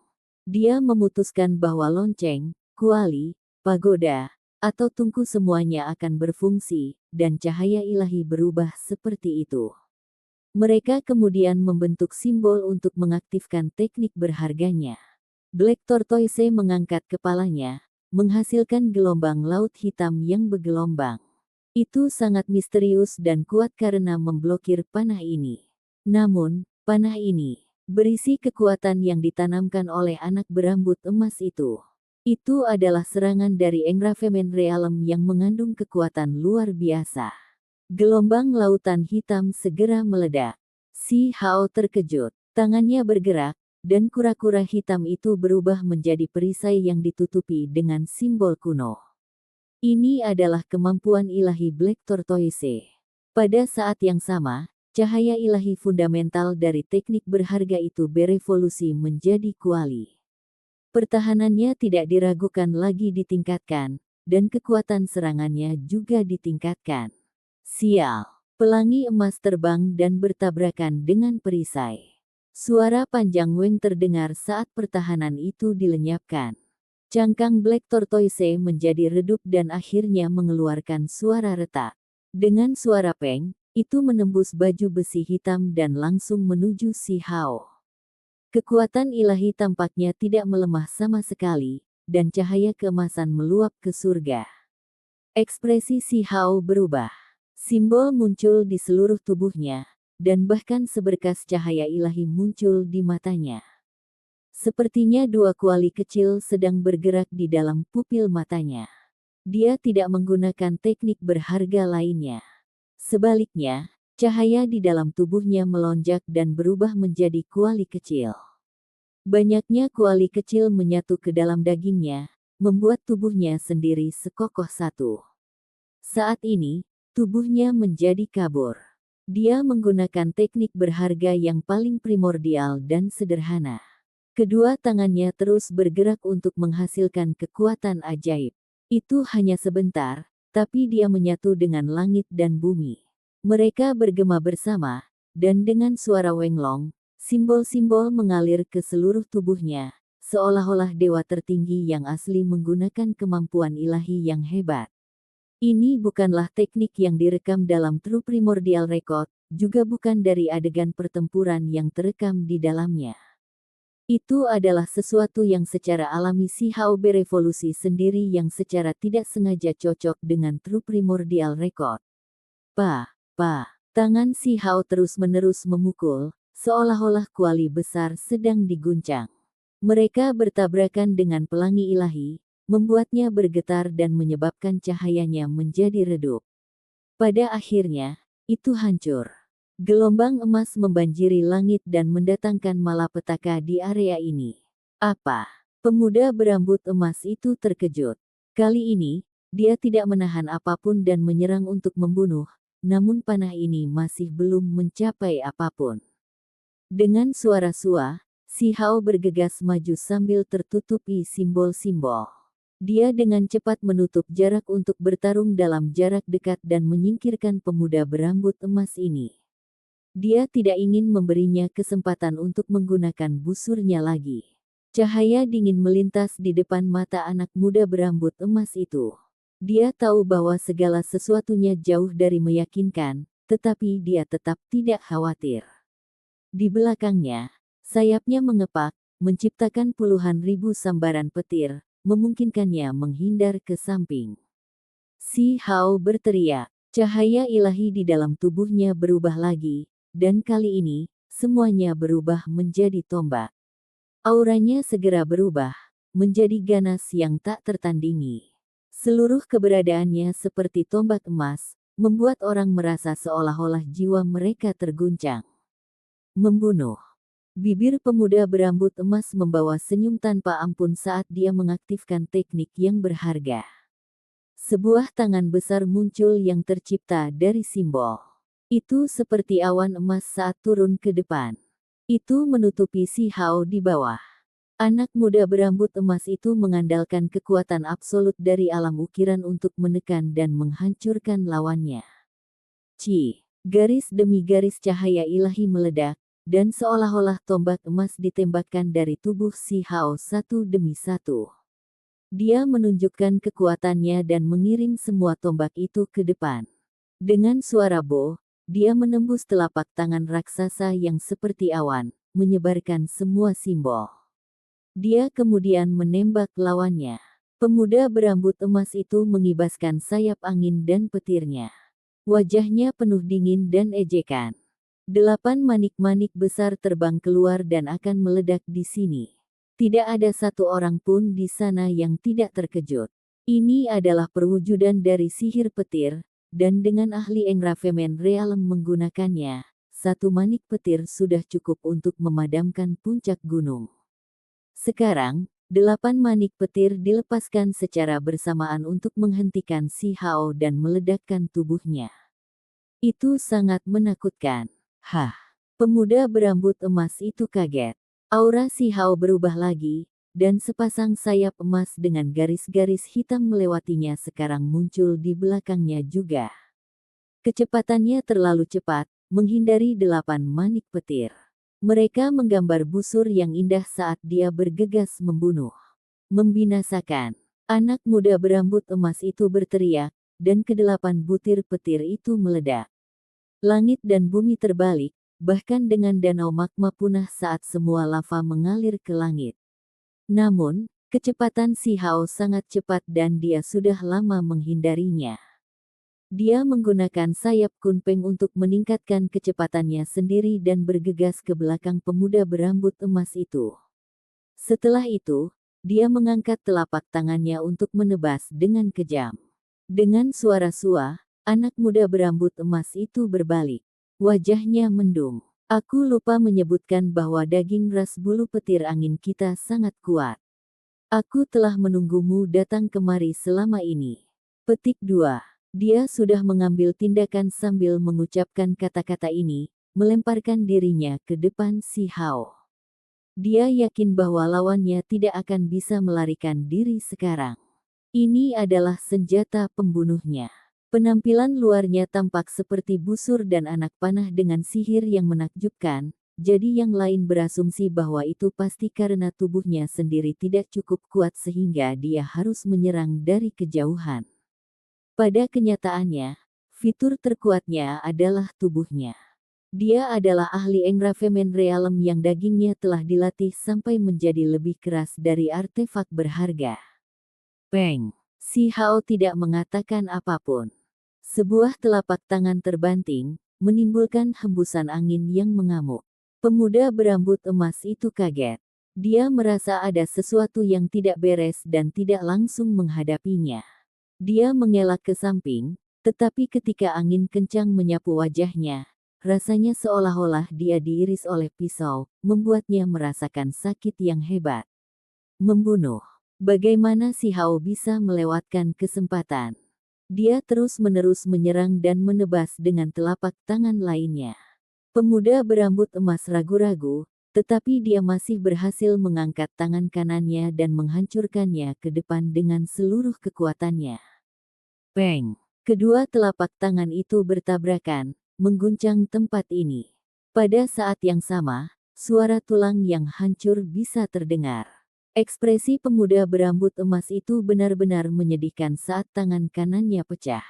Dia memutuskan bahwa lonceng, kuali, pagoda, atau tungku semuanya akan berfungsi, dan cahaya ilahi berubah seperti itu. Mereka kemudian membentuk simbol untuk mengaktifkan teknik berharganya. Black Tortoise mengangkat kepalanya, menghasilkan gelombang laut hitam yang bergelombang. Itu sangat misterius dan kuat karena memblokir panah ini. Namun, panah ini berisi kekuatan yang ditanamkan oleh anak berambut emas itu. Itu adalah serangan dari Engravemen Realm yang mengandung kekuatan luar biasa. Gelombang lautan hitam segera meledak. Si Hao terkejut, tangannya bergerak, dan kura-kura hitam itu berubah menjadi perisai yang ditutupi dengan simbol kuno. Ini adalah kemampuan ilahi Black Tortoise. Pada saat yang sama, cahaya ilahi fundamental dari teknik berharga itu berevolusi menjadi kuali. Pertahanannya tidak diragukan lagi ditingkatkan, dan kekuatan serangannya juga ditingkatkan. Sial! Pelangi emas terbang dan bertabrakan dengan perisai. Suara panjang Weng terdengar saat pertahanan itu dilenyapkan. Cangkang Black Tortoise menjadi redup dan akhirnya mengeluarkan suara retak. Dengan suara peng, itu menembus baju besi hitam dan langsung menuju Si Hao. Kekuatan ilahi tampaknya tidak melemah sama sekali, dan cahaya keemasan meluap ke surga. Ekspresi Si Hao berubah. Simbol muncul di seluruh tubuhnya, dan bahkan seberkas cahaya ilahi muncul di matanya. Sepertinya dua kuali kecil sedang bergerak di dalam pupil matanya. Dia tidak menggunakan teknik berharga lainnya. Sebaliknya, cahaya di dalam tubuhnya melonjak dan berubah menjadi kuali kecil. Banyaknya kuali kecil menyatu ke dalam dagingnya, membuat tubuhnya sendiri sekokoh satu. Saat ini, tubuhnya menjadi kabur. Dia menggunakan teknik berharga yang paling primordial dan sederhana. Kedua tangannya terus bergerak untuk menghasilkan kekuatan ajaib. Itu hanya sebentar, tapi dia menyatu dengan langit dan bumi. Mereka bergema bersama, dan dengan suara wenglong, simbol-simbol mengalir ke seluruh tubuhnya, seolah-olah dewa tertinggi yang asli menggunakan kemampuan ilahi yang hebat. Ini bukanlah teknik yang direkam dalam True Primordial Record, juga bukan dari adegan pertempuran yang terekam di dalamnya. Itu adalah sesuatu yang secara alami Si Hao berevolusi sendiri yang secara tidak sengaja cocok dengan True Primordial Record. Tangan Si Hao terus-menerus memukul, seolah-olah kuali besar sedang diguncang. Mereka bertabrakan dengan pelangi ilahi, membuatnya bergetar dan menyebabkan cahayanya menjadi redup. Pada akhirnya, itu hancur. Gelombang emas membanjiri langit dan mendatangkan malapetaka di area ini. Apa? Pemuda berambut emas itu terkejut. Kali ini, dia tidak menahan apapun dan menyerang untuk membunuh, namun panah ini masih belum mencapai apapun. Dengan suara sua, Si Hao bergegas maju sambil tertutupi simbol-simbol. Dia dengan cepat menutup jarak untuk bertarung dalam jarak dekat dan menyingkirkan pemuda berambut emas ini. Dia tidak ingin memberinya kesempatan untuk menggunakan busurnya lagi. Cahaya dingin melintas di depan mata anak muda berambut emas itu. Dia tahu bahwa segala sesuatunya jauh dari meyakinkan, tetapi dia tetap tidak khawatir. Di belakangnya, sayapnya mengepak, menciptakan puluhan ribu sambaran petir, memungkinkannya menghindar ke samping. Si Hao berteriak. Cahaya ilahi di dalam tubuhnya berubah lagi, dan kali ini, semuanya berubah menjadi tombak. Auranya segera berubah, menjadi ganas yang tak tertandingi. Seluruh keberadaannya seperti tombak emas, membuat orang merasa seolah-olah jiwa mereka terguncang. Membunuh. Bibir pemuda berambut emas membawa senyum tanpa ampun saat dia mengaktifkan teknik yang berharga. Sebuah tangan besar muncul yang tercipta dari simbol. Itu seperti awan emas saat turun ke depan. Itu menutupi Si Hao di bawah. Anak muda berambut emas itu mengandalkan kekuatan absolut dari alam ukiran untuk menekan dan menghancurkan lawannya. Garis demi garis cahaya ilahi meledak, dan seolah-olah tombak emas ditembakkan dari tubuh Si Hao satu demi satu. Dia menunjukkan kekuatannya dan mengirim semua tombak itu ke depan. Dengan suara bo, dia menembus telapak tangan raksasa yang seperti awan, menyebarkan semua simbol. Dia kemudian menembak lawannya. Pemuda berambut emas itu mengibaskan sayap angin dan petirnya. Wajahnya penuh dingin dan ejekan. 8 manik-manik besar terbang keluar dan akan meledak di sini. Tidak ada satu orang pun di sana yang tidak terkejut. Ini adalah perwujudan dari sihir petir, dan dengan ahli Engrafemen Realem menggunakannya, satu manik petir sudah cukup untuk memadamkan puncak gunung. Sekarang, 8 manik petir dilepaskan secara bersamaan untuk menghentikan Si Hao dan meledakkan tubuhnya. Itu sangat menakutkan. Pemuda berambut emas itu kaget. Aura Si Hao berubah lagi, dan sepasang sayap emas dengan garis-garis hitam melewatinya sekarang muncul di belakangnya juga. Kecepatannya terlalu cepat, menghindari 8 manik petir. Mereka menggambar busur yang indah saat dia bergegas membunuh. Membinasakan. Anak muda berambut emas itu berteriak, dan ke-8 butir petir itu meledak. Langit dan bumi terbalik, bahkan dengan danau magma punah saat semua lava mengalir ke langit. Namun, kecepatan Si Hao sangat cepat dan dia sudah lama menghindarinya. Dia menggunakan sayap kunpeng untuk meningkatkan kecepatannya sendiri dan bergegas ke belakang pemuda berambut emas itu. Setelah itu, dia mengangkat telapak tangannya untuk menebas dengan kejam. Dengan suara sua, anak muda berambut emas itu berbalik. Wajahnya mendung. Aku lupa menyebutkan bahwa daging ras bulu petir angin kita sangat kuat. Aku telah menunggumu datang kemari selama ini. Petik 2. Dia sudah mengambil tindakan sambil mengucapkan kata-kata ini, melemparkan dirinya ke depan Si Hao. Dia yakin bahwa lawannya tidak akan bisa melarikan diri sekarang. Ini adalah senjata pembunuhnya. Penampilan luarnya tampak seperti busur dan anak panah dengan sihir yang menakjubkan, jadi yang lain berasumsi bahwa itu pasti karena tubuhnya sendiri tidak cukup kuat sehingga dia harus menyerang dari kejauhan. Pada kenyataannya, fitur terkuatnya adalah tubuhnya. Dia adalah ahli engravemen realem yang dagingnya telah dilatih sampai menjadi lebih keras dari artefak berharga. Peng! Si Hao tidak mengatakan apapun. Sebuah telapak tangan terbanting, menimbulkan hembusan angin yang mengamuk. Pemuda berambut emas itu kaget. Dia merasa ada sesuatu yang tidak beres dan tidak langsung menghadapinya. Dia mengelak ke samping, tetapi ketika angin kencang menyapu wajahnya, rasanya seolah-olah dia diiris oleh pisau, membuatnya merasakan sakit yang hebat. Membunuh. Bagaimana Si Hao bisa melewatkan kesempatan? Dia terus-menerus menyerang dan menebas dengan telapak tangan lainnya. Pemuda berambut emas ragu-ragu, tetapi dia masih berhasil mengangkat tangan kanannya dan menghancurkannya ke depan dengan seluruh kekuatannya. Peng! Kedua telapak tangan itu bertabrakan, mengguncang tempat ini. Pada saat yang sama, suara tulang yang hancur bisa terdengar. Ekspresi pemuda berambut emas itu benar-benar menyedihkan saat tangan kanannya pecah.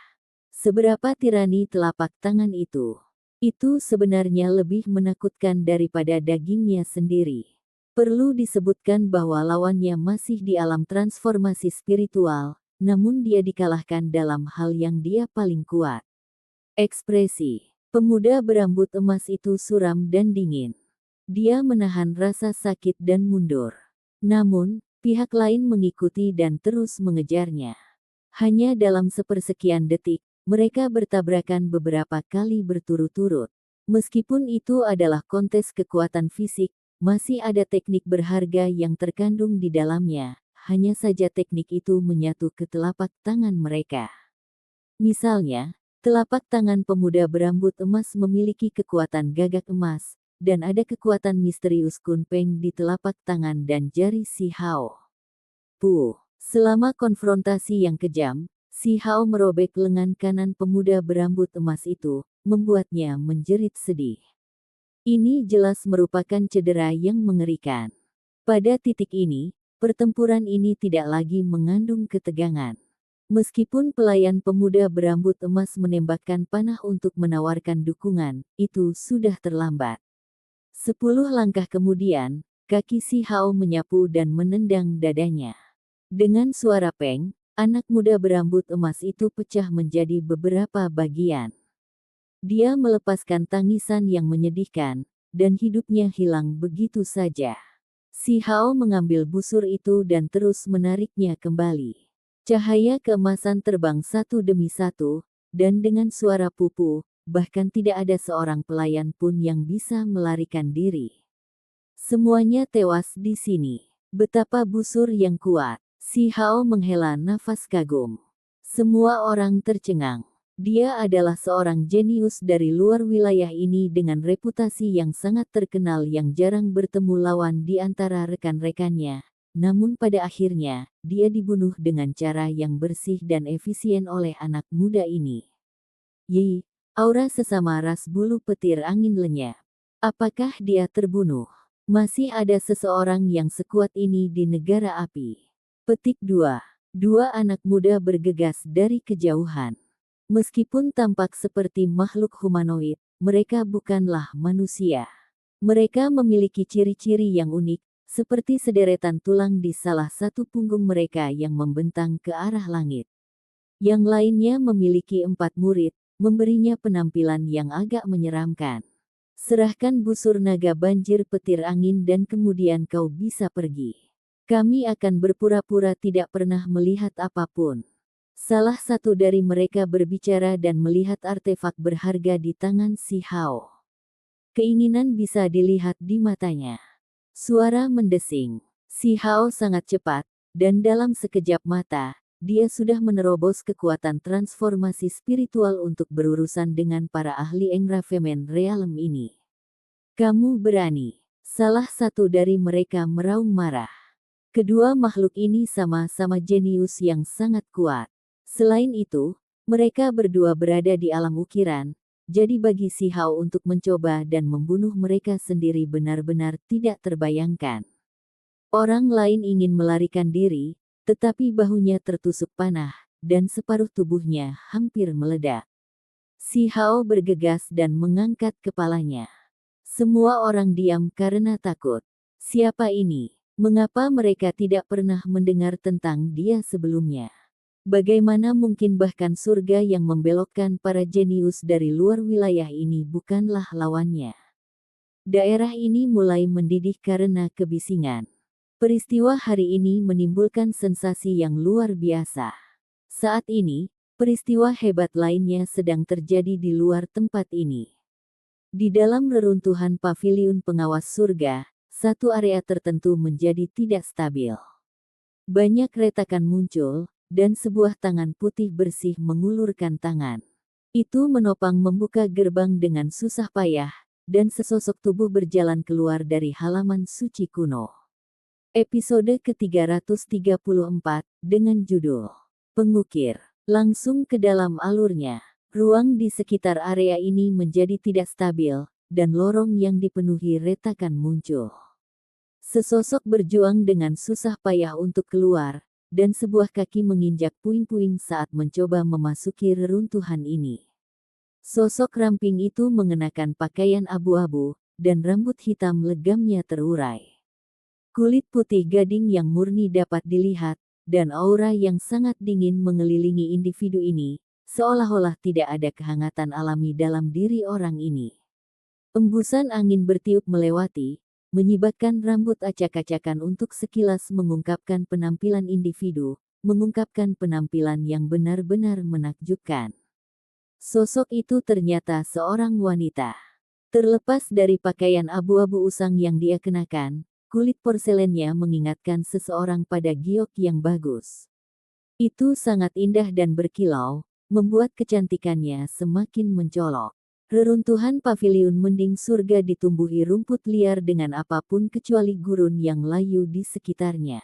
Seberapa tirani telapak tangan itu? Itu sebenarnya lebih menakutkan daripada dagingnya sendiri. Perlu disebutkan bahwa lawannya masih di alam transformasi spiritual, namun dia dikalahkan dalam hal yang dia paling kuat. Ekspresi pemuda berambut emas itu suram dan dingin. Dia menahan rasa sakit dan mundur. Namun, pihak lain mengikuti dan terus mengejarnya. Hanya dalam sepersekian detik, mereka bertabrakan beberapa kali berturut-turut. Meskipun itu adalah kontes kekuatan fisik, masih ada teknik berharga yang terkandung di dalamnya. Hanya saja teknik itu menyatu ke telapak tangan mereka. Misalnya, telapak tangan pemuda berambut emas memiliki kekuatan gagak emas, dan ada kekuatan misterius kunpeng di telapak tangan dan jari Si Hao. Selama konfrontasi yang kejam, Si Hao merobek lengan kanan pemuda berambut emas itu, membuatnya menjerit sedih. Ini jelas merupakan cedera yang mengerikan. Pada titik ini, pertempuran ini tidak lagi mengandung ketegangan. Meskipun pelayan pemuda berambut emas menembakkan panah untuk menawarkan dukungan, itu sudah terlambat. 10 langkah kemudian, kaki Si Hao menyapu dan menendang dadanya. Dengan suara peng, anak muda berambut emas itu pecah menjadi beberapa bagian. Dia melepaskan tangisan yang menyedihkan, dan hidupnya hilang begitu saja. Si Hao mengambil busur itu dan terus menariknya kembali. Cahaya keemasan terbang satu demi satu, dan dengan suara pupu, bahkan tidak ada seorang pelayan pun yang bisa melarikan diri. Semuanya tewas di sini. Betapa busur yang kuat. Si Hao menghela nafas kagum. Semua orang tercengang. Dia adalah seorang jenius dari luar wilayah ini dengan reputasi yang sangat terkenal yang jarang bertemu lawan di antara rekan-rekannya. namun pada akhirnya, dia dibunuh dengan cara yang bersih dan efisien oleh anak muda ini. Yi, aura sesama ras bulu petir angin lenyap. Apakah dia terbunuh? Masih ada seseorang yang sekuat ini di negara api. Petik 2. Dua anak muda bergegas dari kejauhan. Meskipun tampak seperti makhluk humanoid, mereka bukanlah manusia. Mereka memiliki ciri-ciri yang unik, seperti sederetan tulang di salah satu punggung mereka yang membentang ke arah langit. Yang lainnya memiliki 4 murid, memberinya penampilan yang agak menyeramkan. Serahkan busur naga banjir petir angin dan kemudian kau bisa pergi. Kami akan berpura-pura tidak pernah melihat apapun. Salah satu dari mereka berbicara dan melihat artefak berharga di tangan si Hao. Keinginan bisa dilihat di matanya. Suara mendesing. Si Hao sangat cepat, dan dalam sekejap mata, dia sudah menerobos kekuatan transformasi spiritual untuk berurusan dengan para ahli Engrafemen Realm ini. Kamu berani. Salah satu dari mereka meraung marah. Kedua makhluk ini sama-sama jenius yang sangat kuat. Selain itu, mereka berdua berada di alam ukiran, jadi bagi si Hao untuk mencoba dan membunuh mereka sendiri benar-benar tidak terbayangkan. Orang lain ingin melarikan diri, tetapi bahunya tertusuk panah, dan separuh tubuhnya hampir meledak. Si Hao bergegas dan mengangkat kepalanya. Semua orang diam karena takut. Siapa ini? Mengapa mereka tidak pernah mendengar tentang dia sebelumnya? Bagaimana mungkin bahkan surga yang membelokkan para jenius dari luar wilayah ini bukanlah lawannya? Daerah ini mulai mendidih karena kebisingan. Peristiwa hari ini menimbulkan sensasi yang luar biasa. Saat ini, peristiwa hebat lainnya sedang terjadi di luar tempat ini. Di dalam reruntuhan paviliun pengawas surga, satu area tertentu menjadi tidak stabil. Banyak retakan muncul, dan sebuah tangan putih bersih mengulurkan tangan. Itu menopang membuka gerbang dengan susah payah, dan sesosok tubuh berjalan keluar dari halaman suci kuno. Episode ke-334, dengan judul Pengukir. Langsung ke dalam alurnya. Ruang di sekitar area ini menjadi tidak stabil, dan lorong yang dipenuhi retakan muncul. Sesosok berjuang dengan susah payah untuk keluar, dan sebuah kaki menginjak puing-puing saat mencoba memasuki reruntuhan ini. Sosok ramping itu mengenakan pakaian abu-abu, dan rambut hitam legamnya terurai. Kulit putih gading yang murni dapat dilihat, dan aura yang sangat dingin mengelilingi individu ini, seolah-olah tidak ada kehangatan alami dalam diri orang ini. Embusan angin bertiup melewati, menyibatkan rambut acak-acakan untuk sekilas mengungkapkan penampilan individu, mengungkapkan penampilan yang benar-benar menakjubkan. Sosok itu ternyata seorang wanita. Terlepas dari pakaian abu-abu usang yang dia kenakan, kulit porselennya mengingatkan seseorang pada giok yang bagus. Itu sangat indah dan berkilau, membuat kecantikannya semakin mencolok. Reruntuhan paviliun mending surga ditumbuhi rumput liar dengan apapun kecuali gurun yang layu di sekitarnya.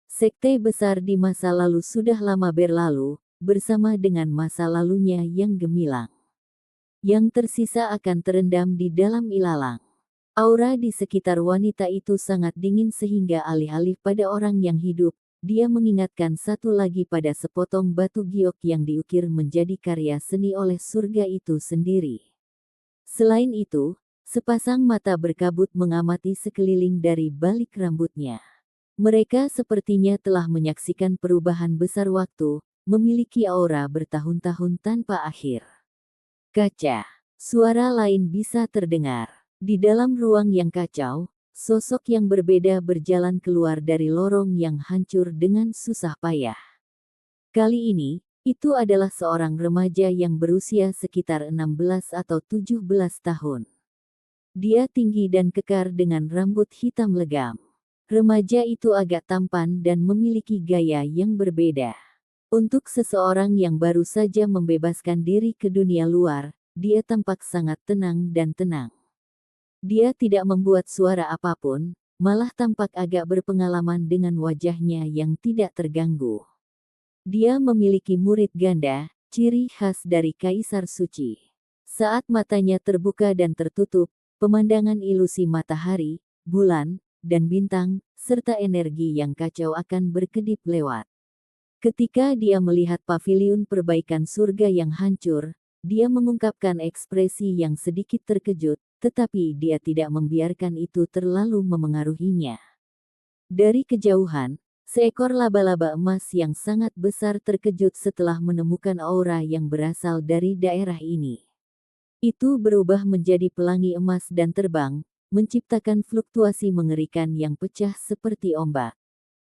Sekte besar di masa lalu sudah lama berlalu, bersama dengan masa lalunya yang gemilang. Yang tersisa akan terendam di dalam ilalang. Aura di sekitar wanita itu sangat dingin sehingga alih-alih pada orang yang hidup, dia mengingatkan satu lagi pada sepotong batu giok yang diukir menjadi karya seni oleh surga itu sendiri. Selain itu, sepasang mata berkabut mengamati sekeliling dari balik rambutnya. Mereka sepertinya telah menyaksikan perubahan besar waktu, memiliki aura bertahun-tahun tanpa akhir. Kaca. Suara lain bisa terdengar. Di dalam ruang yang kacau, sosok yang berbeda berjalan keluar dari lorong yang hancur dengan susah payah. Kali ini, itu adalah seorang remaja yang berusia sekitar 16 atau 17 tahun. Dia tinggi dan kekar dengan rambut hitam legam. Remaja itu agak tampan dan memiliki gaya yang berbeda. Untuk seseorang yang baru saja membebaskan diri ke dunia luar, dia tampak sangat tenang dan tenang. Dia tidak membuat suara apapun, malah tampak agak berpengalaman dengan wajahnya yang tidak terganggu. Dia memiliki murid ganda, ciri khas dari Kaisar Suci. Saat matanya terbuka dan tertutup, pemandangan ilusi matahari, bulan, dan bintang, serta energi yang kacau akan berkedip lewat. Ketika dia melihat paviliun perbaikan surga yang hancur, dia mengungkapkan ekspresi yang sedikit terkejut, tetapi dia tidak membiarkan itu terlalu memengaruhinya. Dari kejauhan, seekor laba-laba emas yang sangat besar terkejut setelah menemukan aura yang berasal dari daerah ini. Itu berubah menjadi pelangi emas dan terbang, menciptakan fluktuasi mengerikan yang pecah seperti ombak.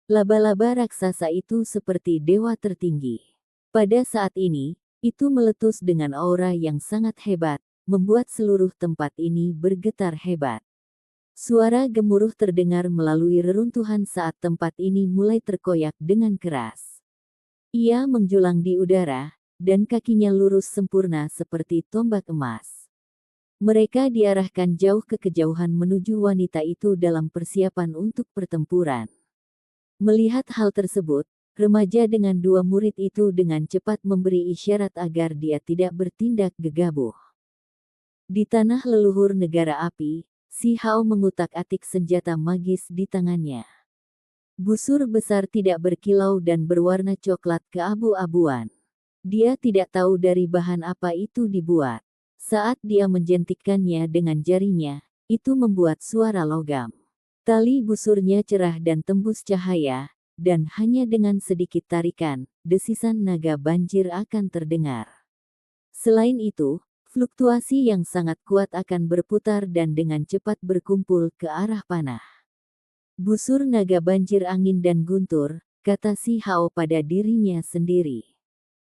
Laba-laba raksasa itu seperti dewa tertinggi. Pada saat ini, itu meletus dengan aura yang sangat hebat, membuat seluruh tempat ini bergetar hebat. Suara gemuruh terdengar melalui reruntuhan saat tempat ini mulai terkoyak dengan keras. Ia menjulang di udara, dan kakinya lurus sempurna seperti tombak emas. Mereka diarahkan jauh ke kejauhan menuju wanita itu dalam persiapan untuk pertempuran. Melihat hal tersebut, remaja dengan dua murid itu dengan cepat memberi isyarat agar dia tidak bertindak gegabah. Di tanah leluhur negara api, Si Hao mengutak-atik senjata magis di tangannya. Busur besar tidak berkilau dan berwarna coklat keabu-abuan. Dia tidak tahu dari bahan apa itu dibuat. Saat dia menjentikkannya dengan jarinya, itu membuat suara logam. Tali busurnya cerah dan tembus cahaya, dan hanya dengan sedikit tarikan, desisan naga banjir akan terdengar. Selain itu, fluktuasi yang sangat kuat akan berputar dan dengan cepat berkumpul ke arah panah. Busur naga banjir angin dan guntur, kata Si Hao pada dirinya sendiri.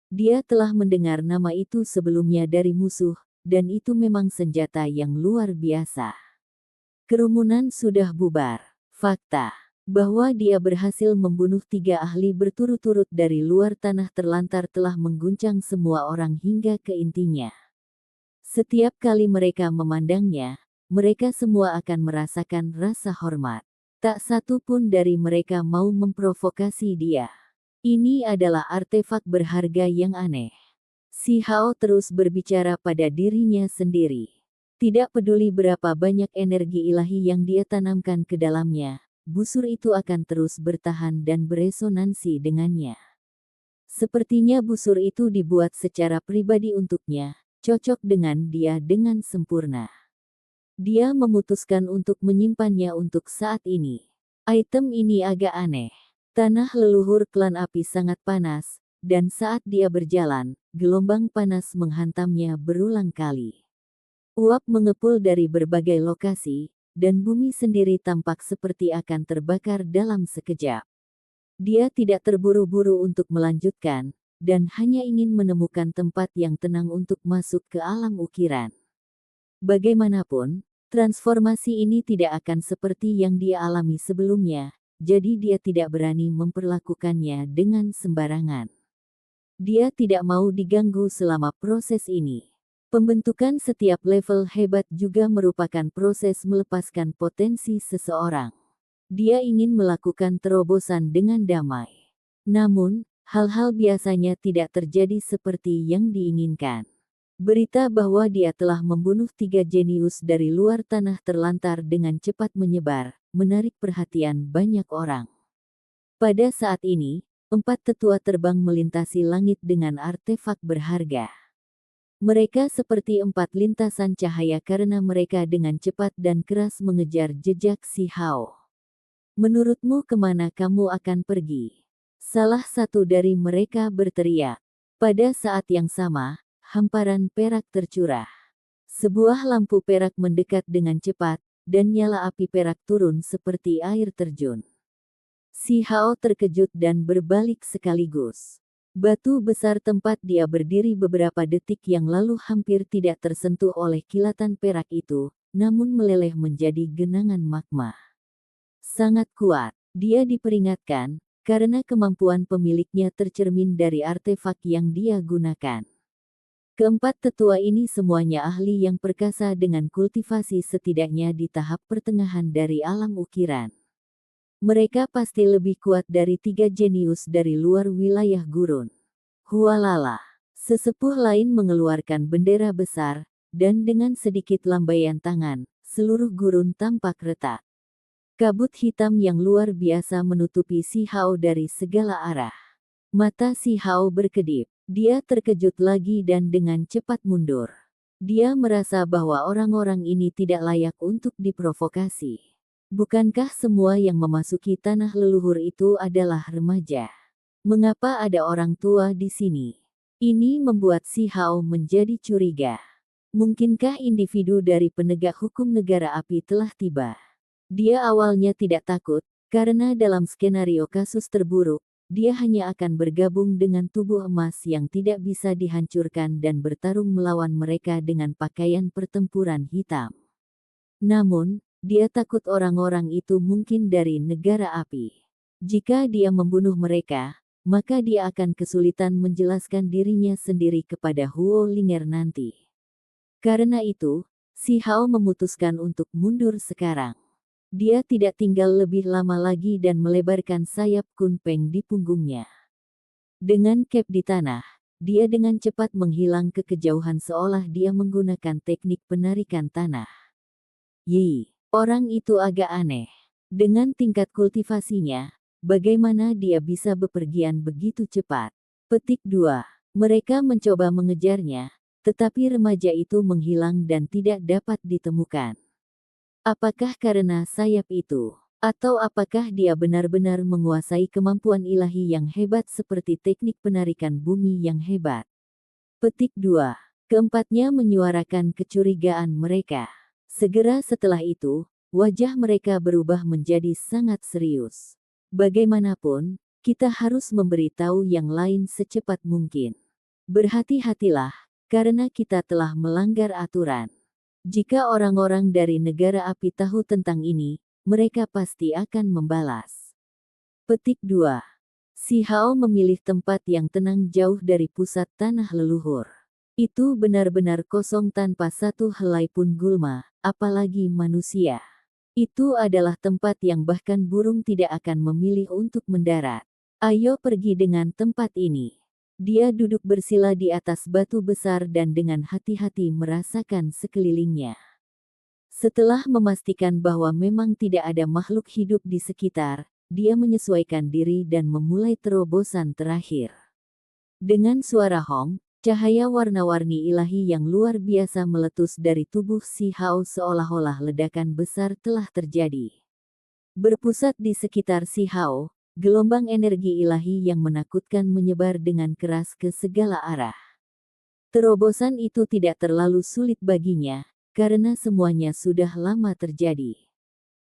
Dia telah mendengar nama itu sebelumnya dari musuh, dan itu memang senjata yang luar biasa. Kerumunan sudah bubar. Fakta bahwa dia berhasil membunuh 3 ahli berturut-turut dari luar tanah terlantar telah mengguncang semua orang hingga ke intinya. Setiap kali mereka memandangnya, mereka semua akan merasakan rasa hormat. Tak satu pun dari mereka mau memprovokasi dia. Ini adalah artefak berharga yang aneh. Si Hao terus berbicara pada dirinya sendiri. Tidak peduli berapa banyak energi ilahi yang dia tanamkan ke dalamnya, busur itu akan terus bertahan dan beresonansi dengannya. Sepertinya busur itu dibuat secara pribadi untuknya, cocok dengan dia dengan sempurna. Dia memutuskan untuk menyimpannya untuk saat ini. Item ini agak aneh. Tanah leluhur klan api sangat panas, dan saat dia berjalan, gelombang panas menghantamnya berulang kali. Uap mengepul dari berbagai lokasi, dan bumi sendiri tampak seperti akan terbakar dalam sekejap. Dia tidak terburu-buru untuk melanjutkan, dan hanya ingin menemukan tempat yang tenang untuk masuk ke alam ukiran. Bagaimanapun, transformasi ini tidak akan seperti yang dia alami sebelumnya, jadi dia tidak berani memperlakukannya dengan sembarangan. Dia tidak mau diganggu selama proses ini. Pembentukan setiap level hebat juga merupakan proses melepaskan potensi seseorang. Dia ingin melakukan terobosan dengan damai. Namun, hal-hal biasanya tidak terjadi seperti yang diinginkan. Berita bahwa dia telah membunuh 3 jenius dari luar tanah terlantar dengan cepat menyebar, menarik perhatian banyak orang. Pada saat ini, 4 tetua terbang melintasi langit dengan artefak berharga. Mereka seperti 4 lintasan cahaya karena mereka dengan cepat dan keras mengejar jejak Si Hao. Menurutmu kemana kamu akan pergi? Salah satu dari mereka berteriak. Pada saat yang sama, hamparan perak tercurah. Sebuah lampu perak mendekat dengan cepat, dan nyala api perak turun seperti air terjun. Si Hao terkejut dan berbalik sekaligus. Batu besar tempat dia berdiri beberapa detik yang lalu hampir tidak tersentuh oleh kilatan perak itu, namun meleleh menjadi genangan magma. Sangat kuat, dia diperingatkan, karena kemampuan pemiliknya tercermin dari artefak yang dia gunakan. Keempat tetua ini semuanya ahli yang perkasa dengan kultivasi setidaknya di tahap pertengahan dari alam ukiran. Mereka pasti lebih kuat dari 3 jenius dari luar wilayah gurun. Hualala. Sesepuh lain mengeluarkan bendera besar, dan dengan sedikit lambaian tangan, seluruh gurun tampak retak. Kabut hitam yang luar biasa menutupi Si Hao dari segala arah. Mata Si Hao berkedip. Dia terkejut lagi dan dengan cepat mundur. Dia merasa bahwa orang-orang ini tidak layak untuk diprovokasi. Bukankah semua yang memasuki tanah leluhur itu adalah remaja? Mengapa ada orang tua di sini? Ini membuat Si Hao menjadi curiga. Mungkinkah individu dari penegak hukum negara api telah tiba? Dia awalnya tidak takut, karena dalam skenario kasus terburuk, dia hanya akan bergabung dengan tubuh emas yang tidak bisa dihancurkan dan bertarung melawan mereka dengan pakaian pertempuran hitam. Namun, dia takut orang-orang itu mungkin dari negara api. Jika dia membunuh mereka, maka dia akan kesulitan menjelaskan dirinya sendiri kepada Huo Linger nanti. Karena itu, Si Hao memutuskan untuk mundur sekarang. Dia tidak tinggal lebih lama lagi dan melebarkan sayap kunpeng di punggungnya. Dengan cap di tanah, dia dengan cepat menghilang ke kejauhan seolah dia menggunakan teknik penarikan tanah. Yi, orang itu agak aneh. Dengan tingkat kultivasinya, bagaimana dia bisa bepergian begitu cepat? Petik 2. Mereka mencoba mengejarnya, tetapi remaja itu menghilang dan tidak dapat ditemukan. Apakah karena sayap itu? Atau apakah dia benar-benar menguasai kemampuan ilahi yang hebat seperti teknik penarikan bumi yang hebat? Petik 2. Keempatnya menyuarakan kecurigaan mereka. Segera setelah itu, wajah mereka berubah menjadi sangat serius. Bagaimanapun, kita harus memberitahu yang lain secepat mungkin. Berhati-hatilah, karena kita telah melanggar aturan. Jika orang-orang dari negara api tahu tentang ini, mereka pasti akan membalas. Petik 2. Si Hao memilih tempat yang tenang jauh dari pusat tanah leluhur. Itu benar-benar kosong tanpa satu helai pun gulma, apalagi manusia. Itu adalah tempat yang bahkan burung tidak akan memilih untuk mendarat. Ayo pergi dengan tempat ini. Dia duduk bersila di atas batu besar dan dengan hati-hati merasakan sekelilingnya. Setelah memastikan bahwa memang tidak ada makhluk hidup di sekitar, dia menyesuaikan diri dan memulai terobosan terakhir. Dengan suara hong, cahaya warna-warni ilahi yang luar biasa meletus dari tubuh Si Hao seolah-olah ledakan besar telah terjadi. Berpusat di sekitar Si Hao, gelombang energi ilahi yang menakutkan menyebar dengan keras ke segala arah. Terobosan itu tidak terlalu sulit baginya, karena semuanya sudah lama terjadi.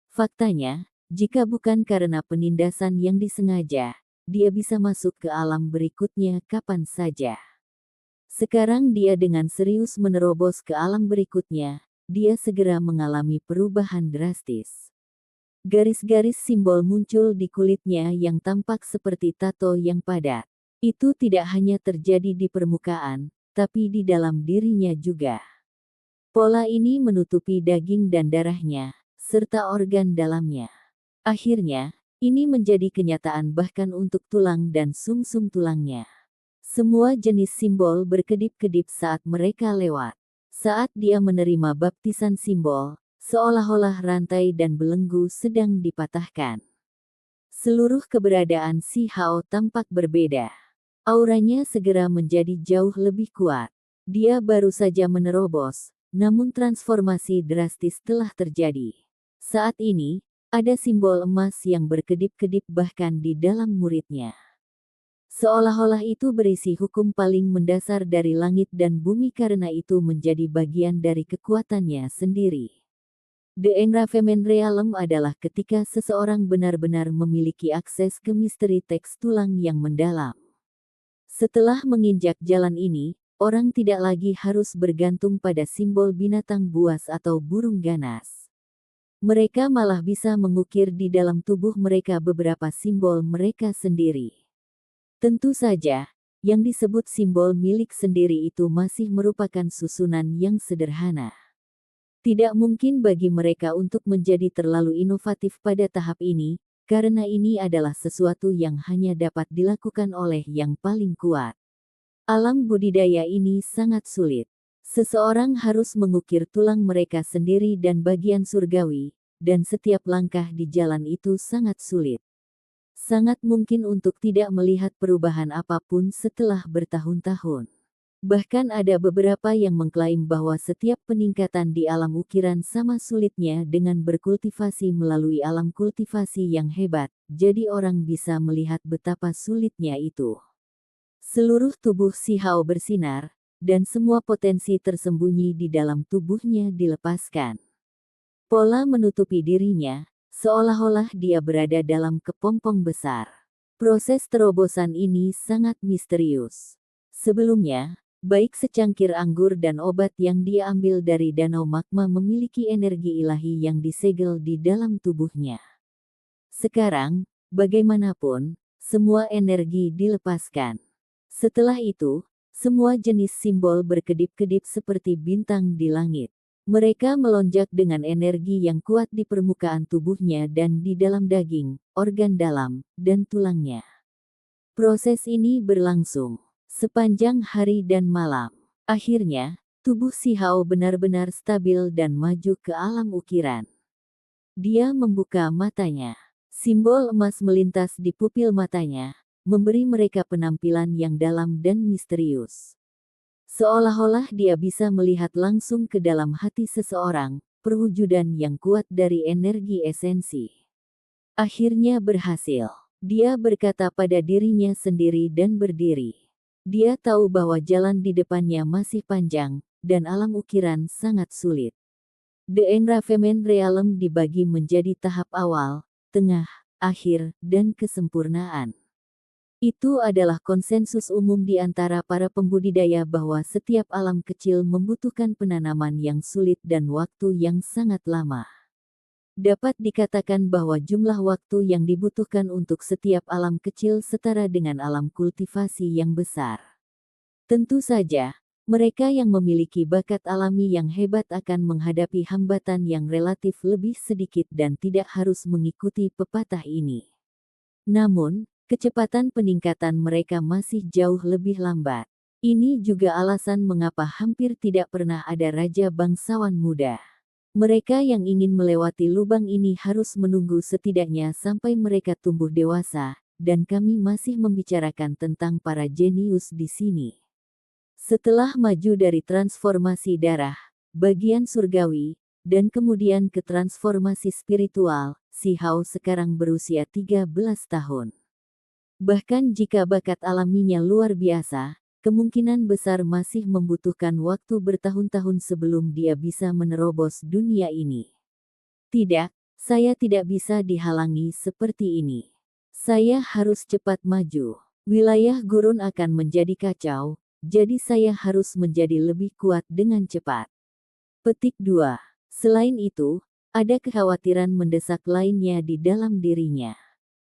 Faktanya, jika bukan karena penindasan yang disengaja, dia bisa masuk ke alam berikutnya kapan saja. Sekarang dia dengan serius menerobos ke alam berikutnya, dia segera mengalami perubahan drastis. Garis-garis simbol muncul di kulitnya yang tampak seperti tato yang padat. Itu tidak hanya terjadi di permukaan, tapi di dalam dirinya juga. Pola ini menutupi daging dan darahnya, serta organ dalamnya. Akhirnya, ini menjadi kenyataan bahkan untuk tulang dan sumsum tulangnya. Semua jenis simbol berkedip-kedip saat mereka lewat. Saat dia menerima baptisan simbol, seolah-olah rantai dan belenggu sedang dipatahkan. Seluruh keberadaan Si Hao tampak berbeda. Auranya segera menjadi jauh lebih kuat. Dia baru saja menerobos, namun transformasi drastis telah terjadi. Saat ini, ada simbol emas yang berkedip-kedip bahkan di dalam muridnya. Seolah-olah itu berisi hukum paling mendasar dari langit dan bumi karena itu menjadi bagian dari kekuatannya sendiri. The Engravemen Realm adalah ketika seseorang benar-benar memiliki akses ke misteri teks tulang yang mendalam. Setelah menginjak jalan ini, orang tidak lagi harus bergantung pada simbol binatang buas atau burung ganas. Mereka malah bisa mengukir di dalam tubuh mereka beberapa simbol mereka sendiri. Tentu saja, Yang disebut simbol milik sendiri itu masih merupakan susunan yang sederhana. Tidak mungkin bagi mereka untuk menjadi terlalu inovatif pada tahap ini, karena ini adalah sesuatu yang hanya dapat dilakukan oleh yang paling kuat. Alam budidaya ini sangat sulit. Seseorang harus mengukir tulang mereka sendiri dan bagian surgawi, dan setiap langkah di jalan itu sangat sulit. Sangat mungkin untuk tidak melihat perubahan apapun setelah bertahun-tahun. Bahkan ada beberapa yang mengklaim bahwa setiap peningkatan di alam ukiran sama sulitnya dengan berkultivasi melalui alam kultivasi yang hebat, jadi orang bisa melihat betapa sulitnya itu. Seluruh tubuh si Hao bersinar, dan semua potensi tersembunyi di dalam tubuhnya dilepaskan. Pola menutupi dirinya, seolah-olah dia berada dalam kepompong besar. Proses terobosan ini sangat misterius. Sebelumnya, baik secangkir anggur dan obat yang dia ambil dari danau magma memiliki energi ilahi yang disegel di dalam tubuhnya. Sekarang, bagaimanapun, semua energi dilepaskan. Setelah itu, semua jenis simbol berkedip-kedip seperti bintang di langit. Mereka melonjak dengan energi yang kuat di permukaan tubuhnya dan di dalam daging, organ dalam, dan tulangnya. Proses ini berlangsung sepanjang hari dan malam. Akhirnya, tubuh si Hao benar-benar stabil dan maju ke alam ukiran. Dia membuka matanya. Simbol emas melintas di pupil matanya, memberi mereka penampilan yang dalam dan misterius. Seolah-olah dia bisa melihat langsung ke dalam hati seseorang, perwujudan yang kuat dari energi esensi. Akhirnya berhasil. Dia berkata pada dirinya sendiri dan berdiri. Dia tahu bahwa jalan di depannya masih panjang, dan alam ukiran sangat sulit. The Engraftment Realm dibagi menjadi tahap awal, tengah, akhir, dan kesempurnaan. Itu adalah konsensus umum di antara para pembudidaya bahwa setiap alam kecil membutuhkan penanaman yang sulit dan waktu yang sangat lama. Dapat dikatakan bahwa jumlah waktu yang dibutuhkan untuk setiap alam kecil setara dengan alam kultivasi yang besar. Tentu saja, mereka yang memiliki bakat alami yang hebat akan menghadapi hambatan yang relatif lebih sedikit dan tidak harus mengikuti pepatah ini. Namun, kecepatan peningkatan mereka masih jauh lebih lambat. Ini juga alasan mengapa hampir tidak pernah ada raja bangsawan muda. Mereka yang ingin melewati lubang ini harus menunggu setidaknya sampai mereka tumbuh dewasa, dan kami masih membicarakan tentang para jenius di sini. Setelah maju dari transformasi darah, bagian surgawi, dan kemudian ke transformasi spiritual, si Hao sekarang berusia 13 tahun. Bahkan jika bakat alaminya luar biasa, kemungkinan besar masih membutuhkan waktu bertahun-tahun sebelum dia bisa menerobos dunia ini. Tidak, saya tidak bisa dihalangi seperti ini. Saya harus cepat maju. Wilayah gurun akan menjadi kacau, jadi saya harus menjadi lebih kuat dengan cepat. Petik 2. Selain itu, ada kekhawatiran mendesak lainnya di dalam dirinya.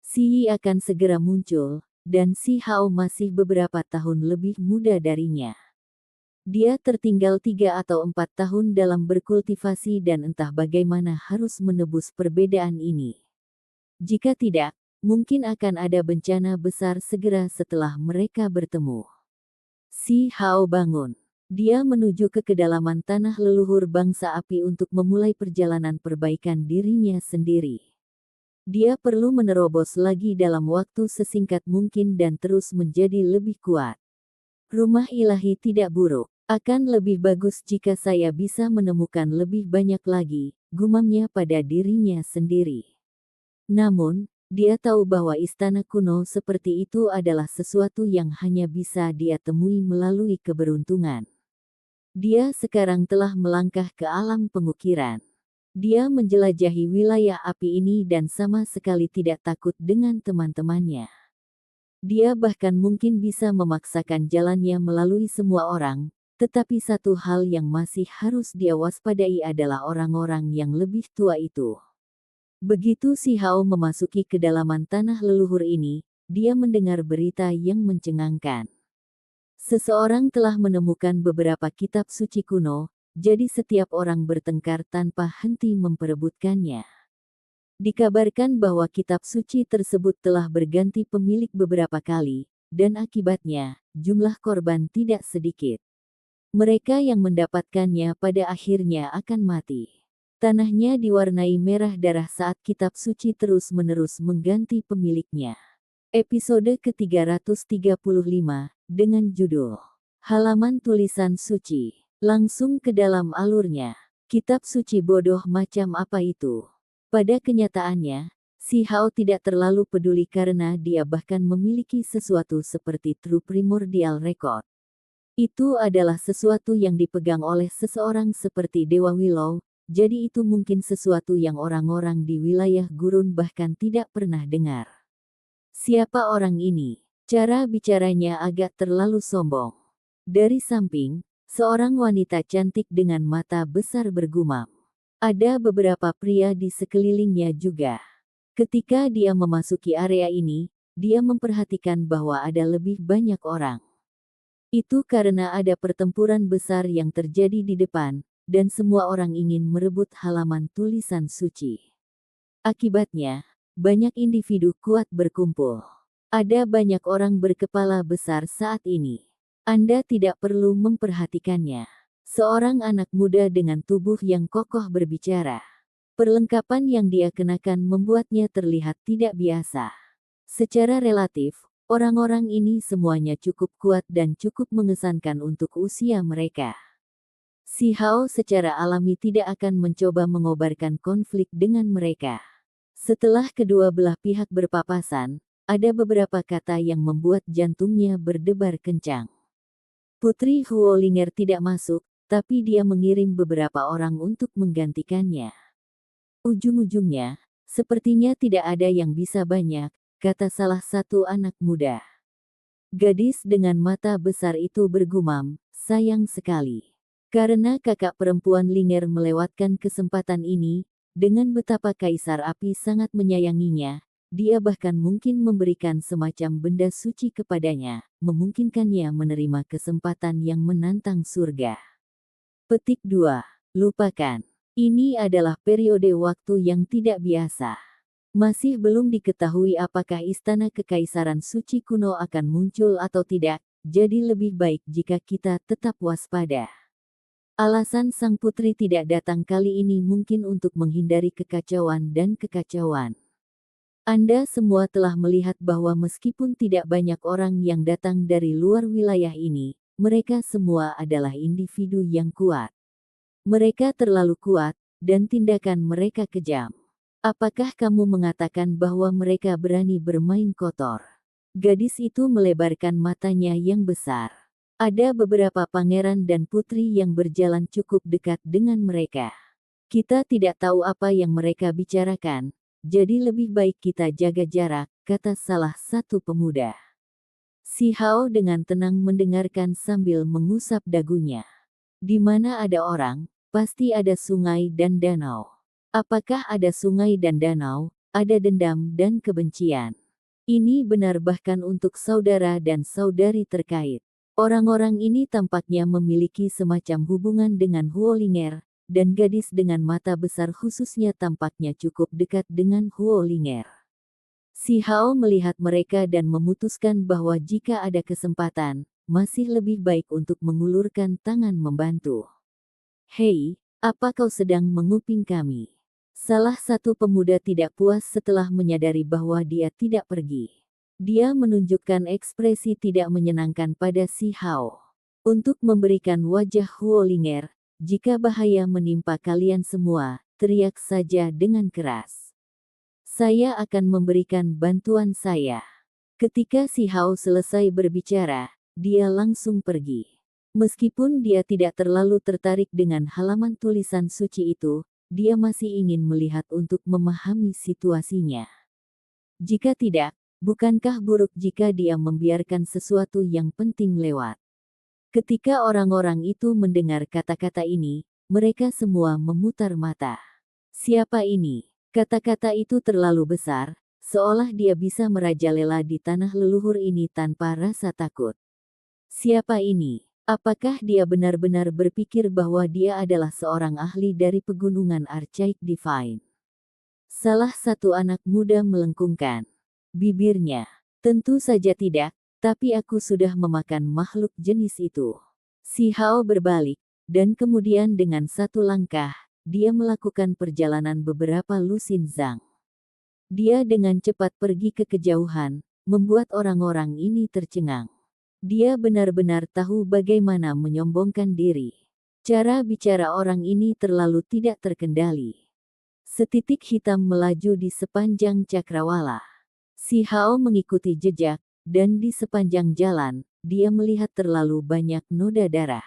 Si Yi akan segera muncul, dan si Hao masih beberapa tahun lebih muda darinya. Dia tertinggal 3 atau 4 tahun dalam berkultivasi dan entah bagaimana harus menebus perbedaan ini. Jika tidak, mungkin akan ada bencana besar segera setelah mereka bertemu. Si Hao bangun. Dia menuju ke kedalaman tanah leluhur bangsa api untuk memulai perjalanan perbaikan dirinya sendiri. Dia perlu menerobos lagi dalam waktu sesingkat mungkin dan terus menjadi lebih kuat. Rumah ilahi tidak buruk. Akan lebih bagus jika saya bisa menemukan lebih banyak lagi, gumamnya pada dirinya sendiri. Namun, dia tahu bahwa istana kuno seperti itu adalah sesuatu yang hanya bisa dia temui melalui keberuntungan. Dia sekarang telah melangkah ke alam pengukiran. Dia menjelajahi wilayah api ini dan sama sekali tidak takut dengan teman-temannya. Dia bahkan mungkin bisa memaksakan jalannya melalui semua orang, tetapi satu hal yang masih harus dia waspadai adalah orang-orang yang lebih tua itu. Begitu si Hao memasuki kedalaman tanah leluhur ini, dia mendengar berita yang mencengangkan. Seseorang telah menemukan beberapa kitab suci kuno, jadi setiap orang bertengkar tanpa henti memperebutkannya. Dikabarkan bahwa kitab suci tersebut telah berganti pemilik beberapa kali, dan akibatnya, jumlah korban tidak sedikit. Mereka yang mendapatkannya pada akhirnya akan mati. Tanahnya diwarnai merah darah saat kitab suci terus-menerus mengganti pemiliknya. Episode ke-335, dengan judul Halaman Tulisan Suci. Langsung ke dalam alurnya. Kitab suci bodoh macam apa itu? Pada kenyataannya, si Hao tidak terlalu peduli karena dia bahkan memiliki sesuatu seperti True Primordial Record. Itu adalah sesuatu yang dipegang oleh seseorang seperti Dewa Willow, jadi itu mungkin sesuatu yang orang-orang di wilayah gurun bahkan tidak pernah dengar. Siapa orang ini? Cara bicaranya agak terlalu sombong. Dari samping, seorang wanita cantik dengan mata besar bergumam. Ada beberapa pria di sekelilingnya juga. Ketika dia memasuki area ini, dia memperhatikan bahwa ada lebih banyak orang. Itu karena ada pertempuran besar yang terjadi di depan, dan semua orang ingin merebut halaman tulisan suci. Akibatnya, banyak individu kuat berkumpul. Ada banyak orang berkepala besar saat ini. Anda tidak perlu memperhatikannya. Seorang anak muda dengan tubuh yang kokoh berbicara. Perlengkapan yang dia kenakan membuatnya terlihat tidak biasa. Secara relatif, orang-orang ini semuanya cukup kuat dan cukup mengesankan untuk usia mereka. Si Hao secara alami tidak akan mencoba mengobarkan konflik dengan mereka. Setelah kedua belah pihak berpapasan, ada beberapa kata yang membuat jantungnya berdebar kencang. Putri Huolinger tidak masuk, tapi dia mengirim beberapa orang untuk menggantikannya. Ujung-ujungnya, sepertinya tidak ada yang bisa banyak, kata salah satu anak muda. Gadis dengan mata besar itu bergumam, sayang sekali. Karena kakak perempuan Linger melewatkan kesempatan ini, dengan betapa Kaisar Api sangat menyayanginya, dia bahkan mungkin memberikan semacam benda suci kepadanya, memungkinkannya menerima kesempatan yang menantang surga. Petik 2. Lupakan. Ini adalah periode waktu yang tidak biasa. Masih belum diketahui apakah istana kekaisaran suci kuno akan muncul atau tidak, jadi lebih baik jika kita tetap waspada. Alasan sang putri tidak datang kali ini mungkin untuk menghindari kekacauan dan kekacauan. Anda semua telah melihat bahwa meskipun tidak banyak orang yang datang dari luar wilayah ini, mereka semua adalah individu yang kuat. Mereka terlalu kuat, dan tindakan mereka kejam. Apakah kamu mengatakan bahwa mereka berani bermain kotor? Gadis itu melebarkan matanya yang besar. Ada beberapa pangeran dan putri yang berjalan cukup dekat dengan mereka. Kita tidak tahu apa yang mereka bicarakan, jadi lebih baik kita jaga jarak, kata salah satu pemuda. Si Hao dengan tenang mendengarkan sambil mengusap dagunya. Di mana ada orang, pasti ada sungai dan danau. Apakah ada sungai dan danau, ada dendam dan kebencian. Ini benar bahkan untuk saudara dan saudari terkait. Orang-orang ini tampaknya memiliki semacam hubungan dengan Huolinger, dan gadis dengan mata besar khususnya tampaknya cukup dekat dengan Huolinger. Si Hao melihat mereka dan memutuskan bahwa jika ada kesempatan, masih lebih baik untuk mengulurkan tangan membantu. Hei, apa kau sedang menguping kami? Salah satu pemuda tidak puas setelah menyadari bahwa dia tidak pergi. Dia menunjukkan ekspresi tidak menyenangkan pada si Hao. Untuk memberikan wajah Huolinger, jika bahaya menimpa kalian semua, teriak saja dengan keras. Saya akan memberikan bantuan saya. Ketika si Hao selesai berbicara, dia langsung pergi. Meskipun dia tidak terlalu tertarik dengan halaman tulisan suci itu, dia masih ingin melihat untuk memahami situasinya. Jika tidak, bukankah buruk jika dia membiarkan sesuatu yang penting lewat? Ketika orang-orang itu mendengar kata-kata ini, mereka semua memutar mata. Siapa ini? Kata-kata itu terlalu besar, seolah dia bisa merajalela di tanah leluhur ini tanpa rasa takut. Siapa ini? Apakah dia benar-benar berpikir bahwa dia adalah seorang ahli dari pegunungan Archaic Divine? Salah satu anak muda melengkungkan bibirnya. Tentu saja tidak, tapi aku sudah memakan makhluk jenis itu. Si Hao berbalik, dan kemudian dengan satu langkah, dia melakukan perjalanan beberapa lusin zang. Dia dengan cepat pergi ke kejauhan, membuat orang-orang ini tercengang. Dia benar-benar tahu bagaimana menyombongkan diri. Cara bicara orang ini terlalu tidak terkendali. Setitik hitam melaju di sepanjang cakrawala. Si Hao mengikuti jejak, dan di sepanjang jalan, dia melihat terlalu banyak noda darah.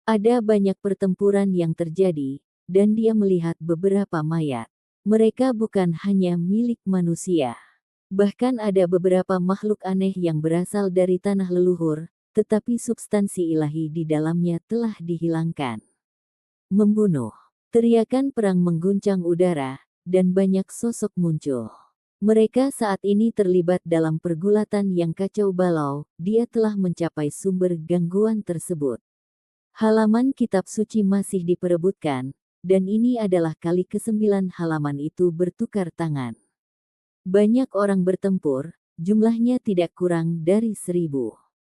Ada banyak pertempuran yang terjadi, dan dia melihat beberapa mayat. Mereka bukan hanya milik manusia. Bahkan ada beberapa makhluk aneh yang berasal dari tanah leluhur, tetapi substansi ilahi di dalamnya telah dihilangkan. Membunuh. Teriakan perang mengguncang udara, dan banyak sosok muncul. Mereka saat ini terlibat dalam pergulatan yang kacau balau. Dia telah mencapai sumber gangguan tersebut. Halaman kitab suci masih diperebutkan, dan ini adalah kali ke-9 halaman itu bertukar tangan. Banyak orang bertempur, jumlahnya tidak kurang dari 1000.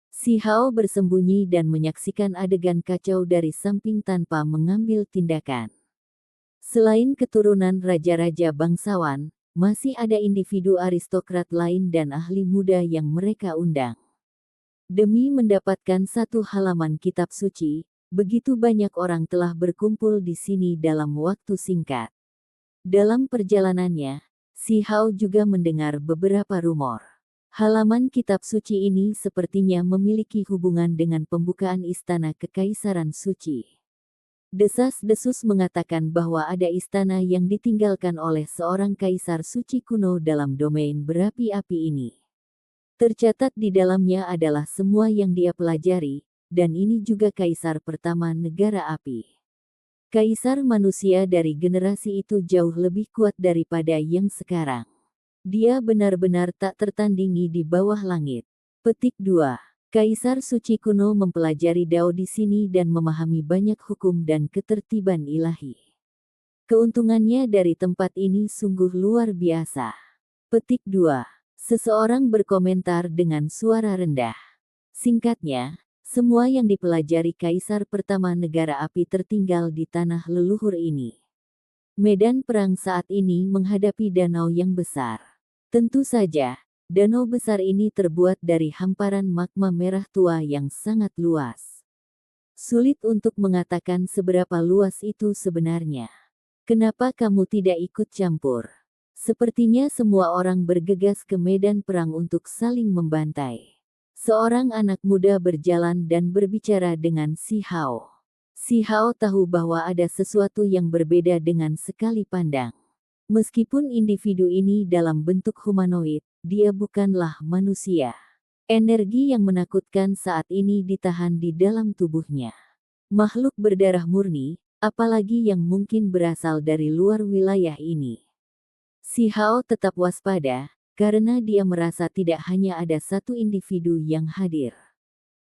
Si Hao bersembunyi dan menyaksikan adegan kacau dari samping tanpa mengambil tindakan. Selain keturunan raja-raja bangsawan, masih ada individu aristokrat lain dan ahli muda yang mereka undang. Demi mendapatkan satu halaman kitab suci, begitu banyak orang telah berkumpul di sini dalam waktu singkat. Dalam perjalanannya, si Hao juga mendengar beberapa rumor. Halaman kitab suci ini sepertinya memiliki hubungan dengan pembukaan istana Kekaisaran Suci. Desas-desus mengatakan bahwa ada istana yang ditinggalkan oleh seorang kaisar suci kuno dalam domain berapi-api ini. Tercatat di dalamnya adalah semua yang dia pelajari, dan ini juga kaisar pertama negara api. Kaisar manusia dari generasi itu jauh lebih kuat daripada yang sekarang. Dia benar-benar tak tertandingi di bawah langit. Petik 2. Kaisar suci kuno mempelajari Dao di sini dan memahami banyak hukum dan ketertiban ilahi. Keuntungannya dari tempat ini sungguh luar biasa. Petik 2. Seseorang berkomentar dengan suara rendah. Singkatnya, semua yang dipelajari kaisar pertama negara api tertinggal di tanah leluhur ini. Medan perang saat ini menghadapi danau yang besar. Tentu saja, danau besar ini terbuat dari hamparan magma merah tua yang sangat luas. Sulit untuk mengatakan seberapa luas itu sebenarnya. Kenapa kamu tidak ikut campur? Sepertinya semua orang bergegas ke medan perang untuk saling membantai. Seorang anak muda berjalan dan berbicara dengan si Hao. Si Hao tahu bahwa ada sesuatu yang berbeda dengan sekali pandang. Meskipun individu ini dalam bentuk humanoid, dia bukanlah manusia. Energi yang menakutkan saat ini ditahan di dalam tubuhnya. Makhluk berdarah murni, apalagi yang mungkin berasal dari luar wilayah ini. Si Hao tetap waspada, karena dia merasa tidak hanya ada satu individu yang hadir.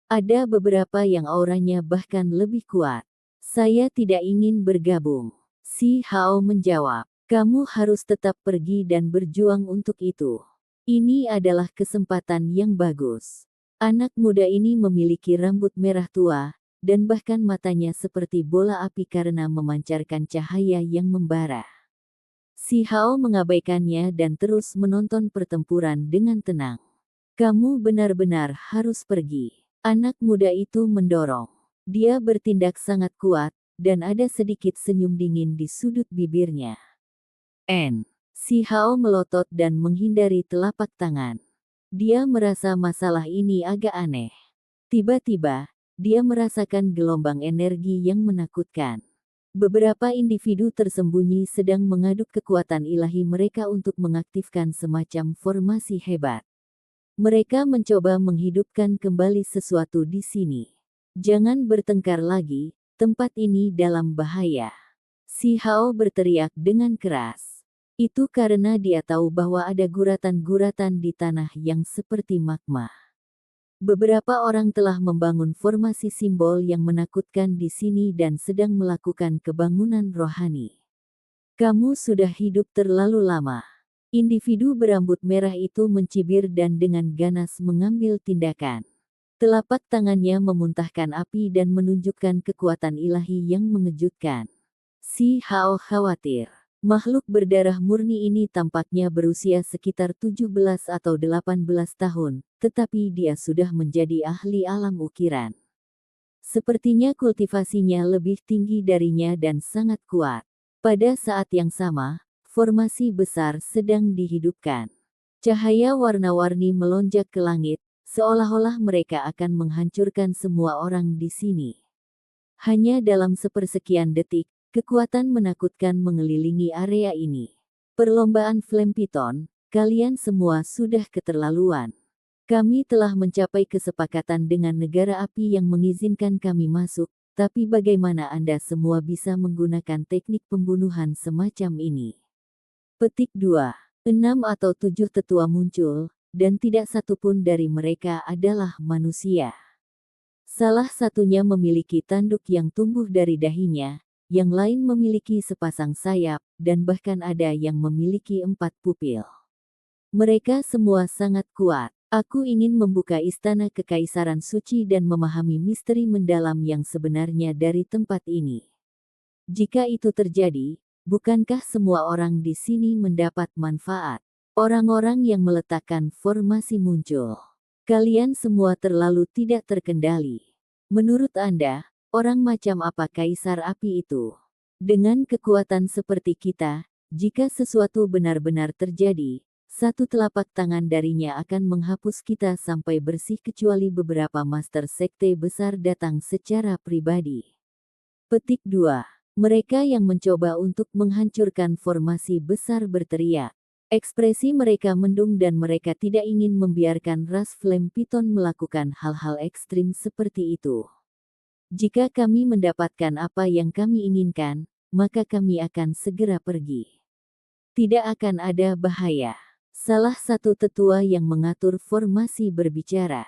Ada beberapa yang auranya bahkan lebih kuat. Saya tidak ingin bergabung. Si Hao menjawab. Kamu harus tetap pergi dan berjuang untuk itu. Ini adalah kesempatan yang bagus. Anak muda ini memiliki rambut merah tua, dan bahkan matanya seperti bola api karena memancarkan cahaya yang membara. Si Hao mengabaikannya dan terus menonton pertempuran dengan tenang. Kamu benar-benar harus pergi. Anak muda itu mendorong. Dia bertindak sangat kuat, dan ada sedikit senyum dingin di sudut bibirnya. Si Hao melotot dan menghindari telapak tangan. Dia merasa masalah ini agak aneh. Tiba-tiba, dia merasakan gelombang energi yang menakutkan. Beberapa individu tersembunyi sedang mengaduk kekuatan ilahi mereka untuk mengaktifkan semacam formasi hebat. Mereka mencoba menghidupkan kembali sesuatu di sini. Jangan bertengkar lagi, tempat ini dalam bahaya. Si Hao berteriak dengan keras. Itu karena dia tahu bahwa ada guratan-guratan di tanah yang seperti magma. Beberapa orang telah membangun formasi simbol yang menakutkan di sini dan sedang melakukan kebangunan rohani. Kamu sudah hidup terlalu lama. Individu berambut merah itu mencibir dan dengan ganas mengambil tindakan. Telapak tangannya memuntahkan api dan menunjukkan kekuatan ilahi yang mengejutkan. Si Hao khawatir. Makhluk berdarah murni ini tampaknya berusia sekitar 17 atau 18 tahun, tetapi dia sudah menjadi ahli alam ukiran. Sepertinya kultivasinya lebih tinggi darinya dan sangat kuat. Pada saat yang sama, formasi besar sedang dihidupkan. Cahaya warna-warni melonjak ke langit, seolah-olah mereka akan menghancurkan semua orang di sini. Hanya dalam sepersekian detik, kekuatan menakutkan mengelilingi area ini. Perlombaan Flame Python, kalian semua sudah keterlaluan. Kami telah mencapai kesepakatan dengan negara api yang mengizinkan kami masuk, tapi bagaimana Anda semua bisa menggunakan teknik pembunuhan semacam ini? Petik 2. 6 atau 7 tetua muncul, dan tidak satupun dari mereka adalah manusia. Salah satunya memiliki tanduk yang tumbuh dari dahinya, yang lain memiliki sepasang sayap, dan bahkan ada yang memiliki 4 pupil. Mereka semua sangat kuat. Aku ingin membuka istana kekaisaran suci dan memahami misteri mendalam yang sebenarnya dari tempat ini. Jika itu terjadi, bukankah semua orang di sini mendapat manfaat? Orang-orang yang meletakkan formasi muncul. Kalian semua terlalu tidak terkendali. Menurut Anda, orang macam apa kaisar api itu? Dengan kekuatan seperti kita, jika sesuatu benar-benar terjadi, satu telapak tangan darinya akan menghapus kita sampai bersih kecuali beberapa master sekte besar datang secara pribadi. Petik 2. Mereka yang mencoba untuk menghancurkan formasi besar berteriak. Ekspresi mereka mendung dan mereka tidak ingin membiarkan ras Flame Python melakukan hal-hal ekstrim seperti itu. Jika kami mendapatkan apa yang kami inginkan, maka kami akan segera pergi. Tidak akan ada bahaya. Salah satu tetua yang mengatur formasi berbicara.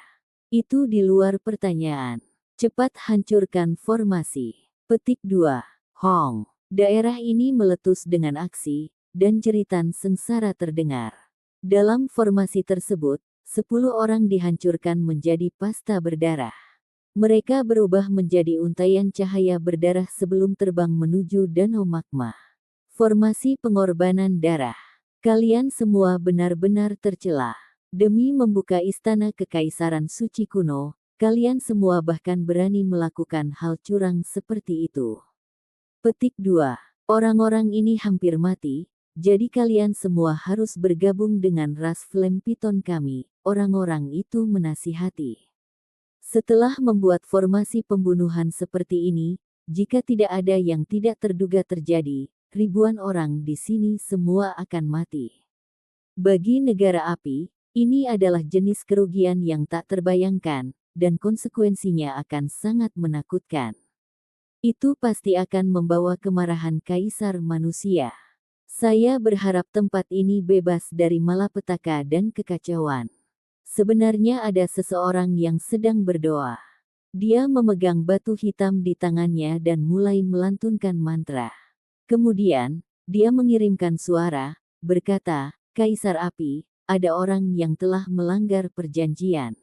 Itu di luar pertanyaan. Cepat hancurkan formasi. Petik 2. Hong. Daerah ini meletus dengan aksi, dan jeritan sengsara terdengar. Dalam formasi tersebut, 10 orang dihancurkan menjadi pasta berdarah. Mereka berubah menjadi untaian cahaya berdarah sebelum terbang menuju danau magma. Formasi pengorbanan darah. Kalian semua benar-benar tercela. Demi membuka istana kekaisaran suci kuno, kalian semua bahkan berani melakukan hal curang seperti itu. Petik 2. Orang-orang ini hampir mati, jadi kalian semua harus bergabung dengan ras Flame Python kami, orang-orang itu menasihati. Setelah membuat formasi pembunuhan seperti ini, jika tidak ada yang tidak terduga terjadi, ribuan orang di sini semua akan mati. Bagi negara api, ini adalah jenis kerugian yang tak terbayangkan, dan konsekuensinya akan sangat menakutkan. Itu pasti akan membawa kemarahan kaisar manusia. Saya berharap tempat ini bebas dari malapetaka dan kekacauan. Sebenarnya ada seseorang yang sedang berdoa. Dia memegang batu hitam di tangannya dan mulai melantunkan mantra. Kemudian, dia mengirimkan suara, berkata, Kaisar Api, ada orang yang telah melanggar perjanjian.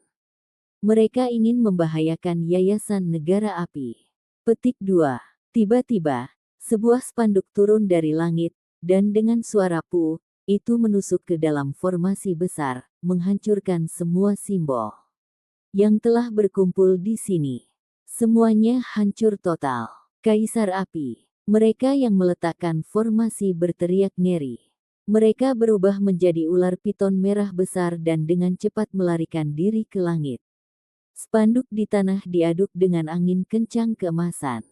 Mereka ingin membahayakan Yayasan Negara Api. Petik 2. Tiba-tiba, sebuah spanduk turun dari langit, dan dengan suara pu, itu menusuk ke dalam formasi besar, menghancurkan semua simbol yang telah berkumpul di sini. Semuanya hancur total. Kaisar Api. Mereka yang meletakkan formasi berteriak ngeri. Mereka berubah menjadi ular piton merah besar dan dengan cepat melarikan diri ke langit. Spanduk di tanah diaduk dengan angin kencang keemasan.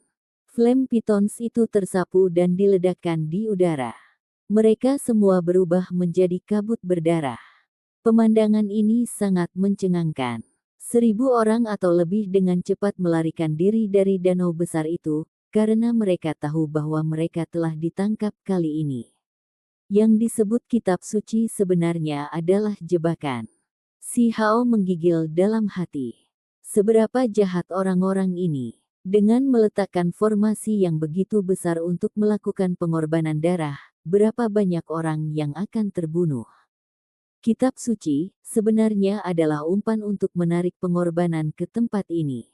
Flame Pythons itu tersapu dan diledakkan di udara. Mereka semua berubah menjadi kabut berdarah. Pemandangan ini sangat mencengangkan. 1000 orang atau lebih dengan cepat melarikan diri dari danau besar itu, karena mereka tahu bahwa mereka telah ditangkap kali ini. Yang disebut kitab suci sebenarnya adalah jebakan. Si Hao menggigil dalam hati. Seberapa jahat orang-orang ini. Dengan meletakkan formasi yang begitu besar untuk melakukan pengorbanan darah, berapa banyak orang yang akan terbunuh. Kitab suci sebenarnya adalah umpan untuk menarik pengorbanan ke tempat ini.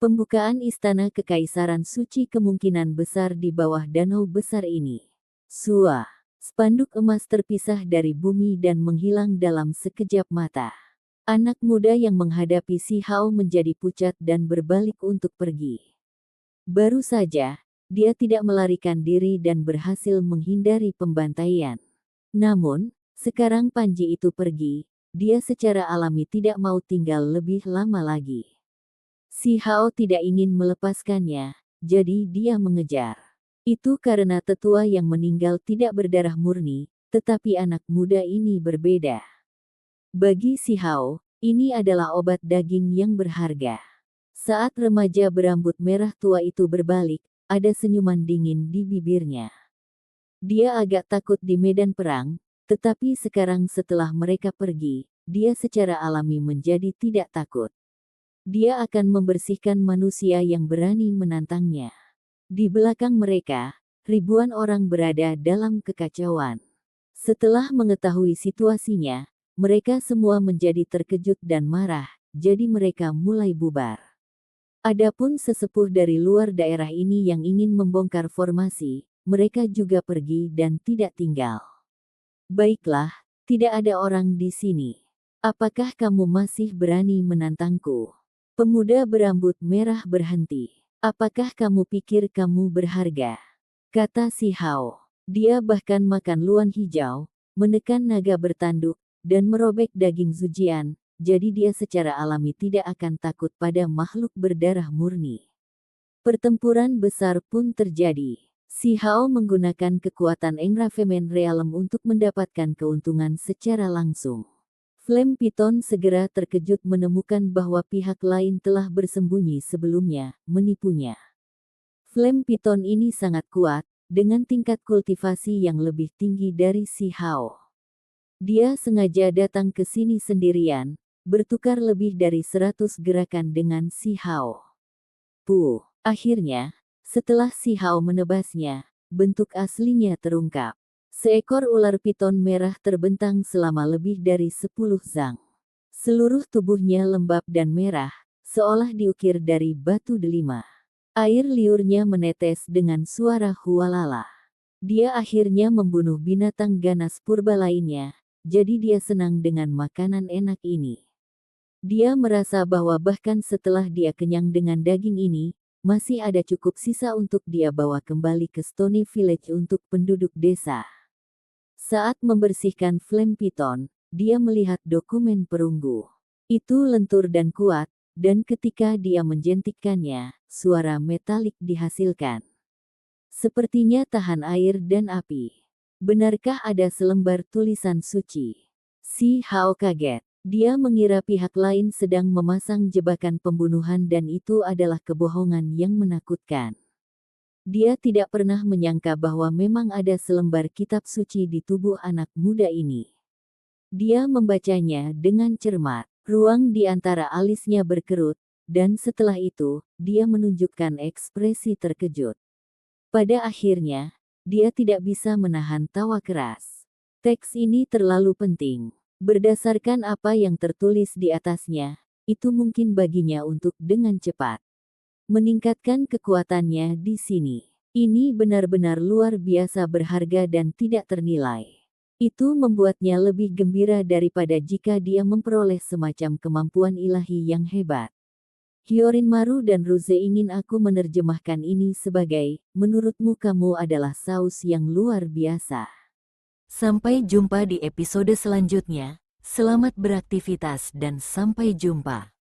Pembukaan istana kekaisaran suci kemungkinan besar di bawah danau besar ini. Sua, spanduk emas terpisah dari bumi dan menghilang dalam sekejap mata. Anak muda yang menghadapi Si Hao menjadi pucat dan berbalik untuk pergi. Baru saja, dia tidak melarikan diri dan berhasil menghindari pembantaian. Namun, sekarang Panji itu pergi, dia secara alami tidak mau tinggal lebih lama lagi. Si Hao tidak ingin melepaskannya, jadi dia mengejar. Itu karena tetua yang meninggal tidak berdarah murni, tetapi anak muda ini berbeda. Bagi Si Hao, ini adalah obat daging yang berharga. Saat remaja berambut merah tua itu berbalik, ada senyuman dingin di bibirnya. Dia agak takut di medan perang, tetapi sekarang setelah mereka pergi, dia secara alami menjadi tidak takut. Dia akan membersihkan manusia yang berani menantangnya. Di belakang mereka, ribuan orang berada dalam kekacauan. Setelah mengetahui situasinya, mereka semua menjadi terkejut dan marah, jadi mereka mulai bubar. Adapun sesepuh dari luar daerah ini yang ingin membongkar formasi, mereka juga pergi dan tidak tinggal. Baiklah, tidak ada orang di sini. Apakah kamu masih berani menantangku? Pemuda berambut merah berhenti. Apakah kamu pikir kamu berharga? Kata Si Hao. Dia bahkan makan luan hijau, menekan naga bertanduk, dan merobek daging Zujian, jadi dia secara alami tidak akan takut pada makhluk berdarah murni. Pertempuran besar pun terjadi. Si Hao menggunakan kekuatan Engravemen Realem untuk mendapatkan keuntungan secara langsung. Flame Python segera terkejut menemukan bahwa pihak lain telah bersembunyi sebelumnya, menipunya. Flame Python ini sangat kuat, dengan tingkat kultivasi yang lebih tinggi dari Si Hao. Dia sengaja datang ke sini sendirian, bertukar lebih dari 100 gerakan dengan Si Hao. Akhirnya, setelah Si Hao menebasnya, bentuk aslinya terungkap. Seekor ular piton merah terbentang selama lebih dari 10 zang. Seluruh tubuhnya lembab dan merah, seolah diukir dari batu delima. Air liurnya menetes dengan suara hualala. Dia akhirnya membunuh binatang ganas purba lainnya, jadi dia senang dengan makanan enak ini. Dia merasa bahwa bahkan setelah dia kenyang dengan daging ini, masih ada cukup sisa untuk dia bawa kembali ke Stony Village untuk penduduk desa. Saat membersihkan Flame Python, dia melihat dokumen perunggu. Itu lentur dan kuat, dan ketika dia menjentikkannya, suara metalik dihasilkan. Sepertinya tahan air dan api. Benarkah ada selembar tulisan suci? Si Hao kaget. Dia mengira pihak lain sedang memasang jebakan pembunuhan dan itu adalah kebohongan yang menakutkan. Dia tidak pernah menyangka bahwa memang ada selembar kitab suci di tubuh anak muda ini. Dia membacanya dengan cermat. Ruang di antara alisnya berkerut, dan setelah itu, dia menunjukkan ekspresi terkejut. Pada akhirnya, dia tidak bisa menahan tawa keras. Teks ini terlalu penting. Berdasarkan apa yang tertulis di atasnya, itu mungkin baginya untuk dengan cepat meningkatkan kekuatannya di sini. Ini benar-benar luar biasa berharga dan tidak ternilai. Itu membuatnya lebih gembira daripada jika dia memperoleh semacam kemampuan ilahi yang hebat. Hyorin Maru dan Ruze ingin aku menerjemahkan ini sebagai, menurutmu kamu adalah saus yang luar biasa. Sampai jumpa di episode selanjutnya, selamat beraktivitas dan sampai jumpa.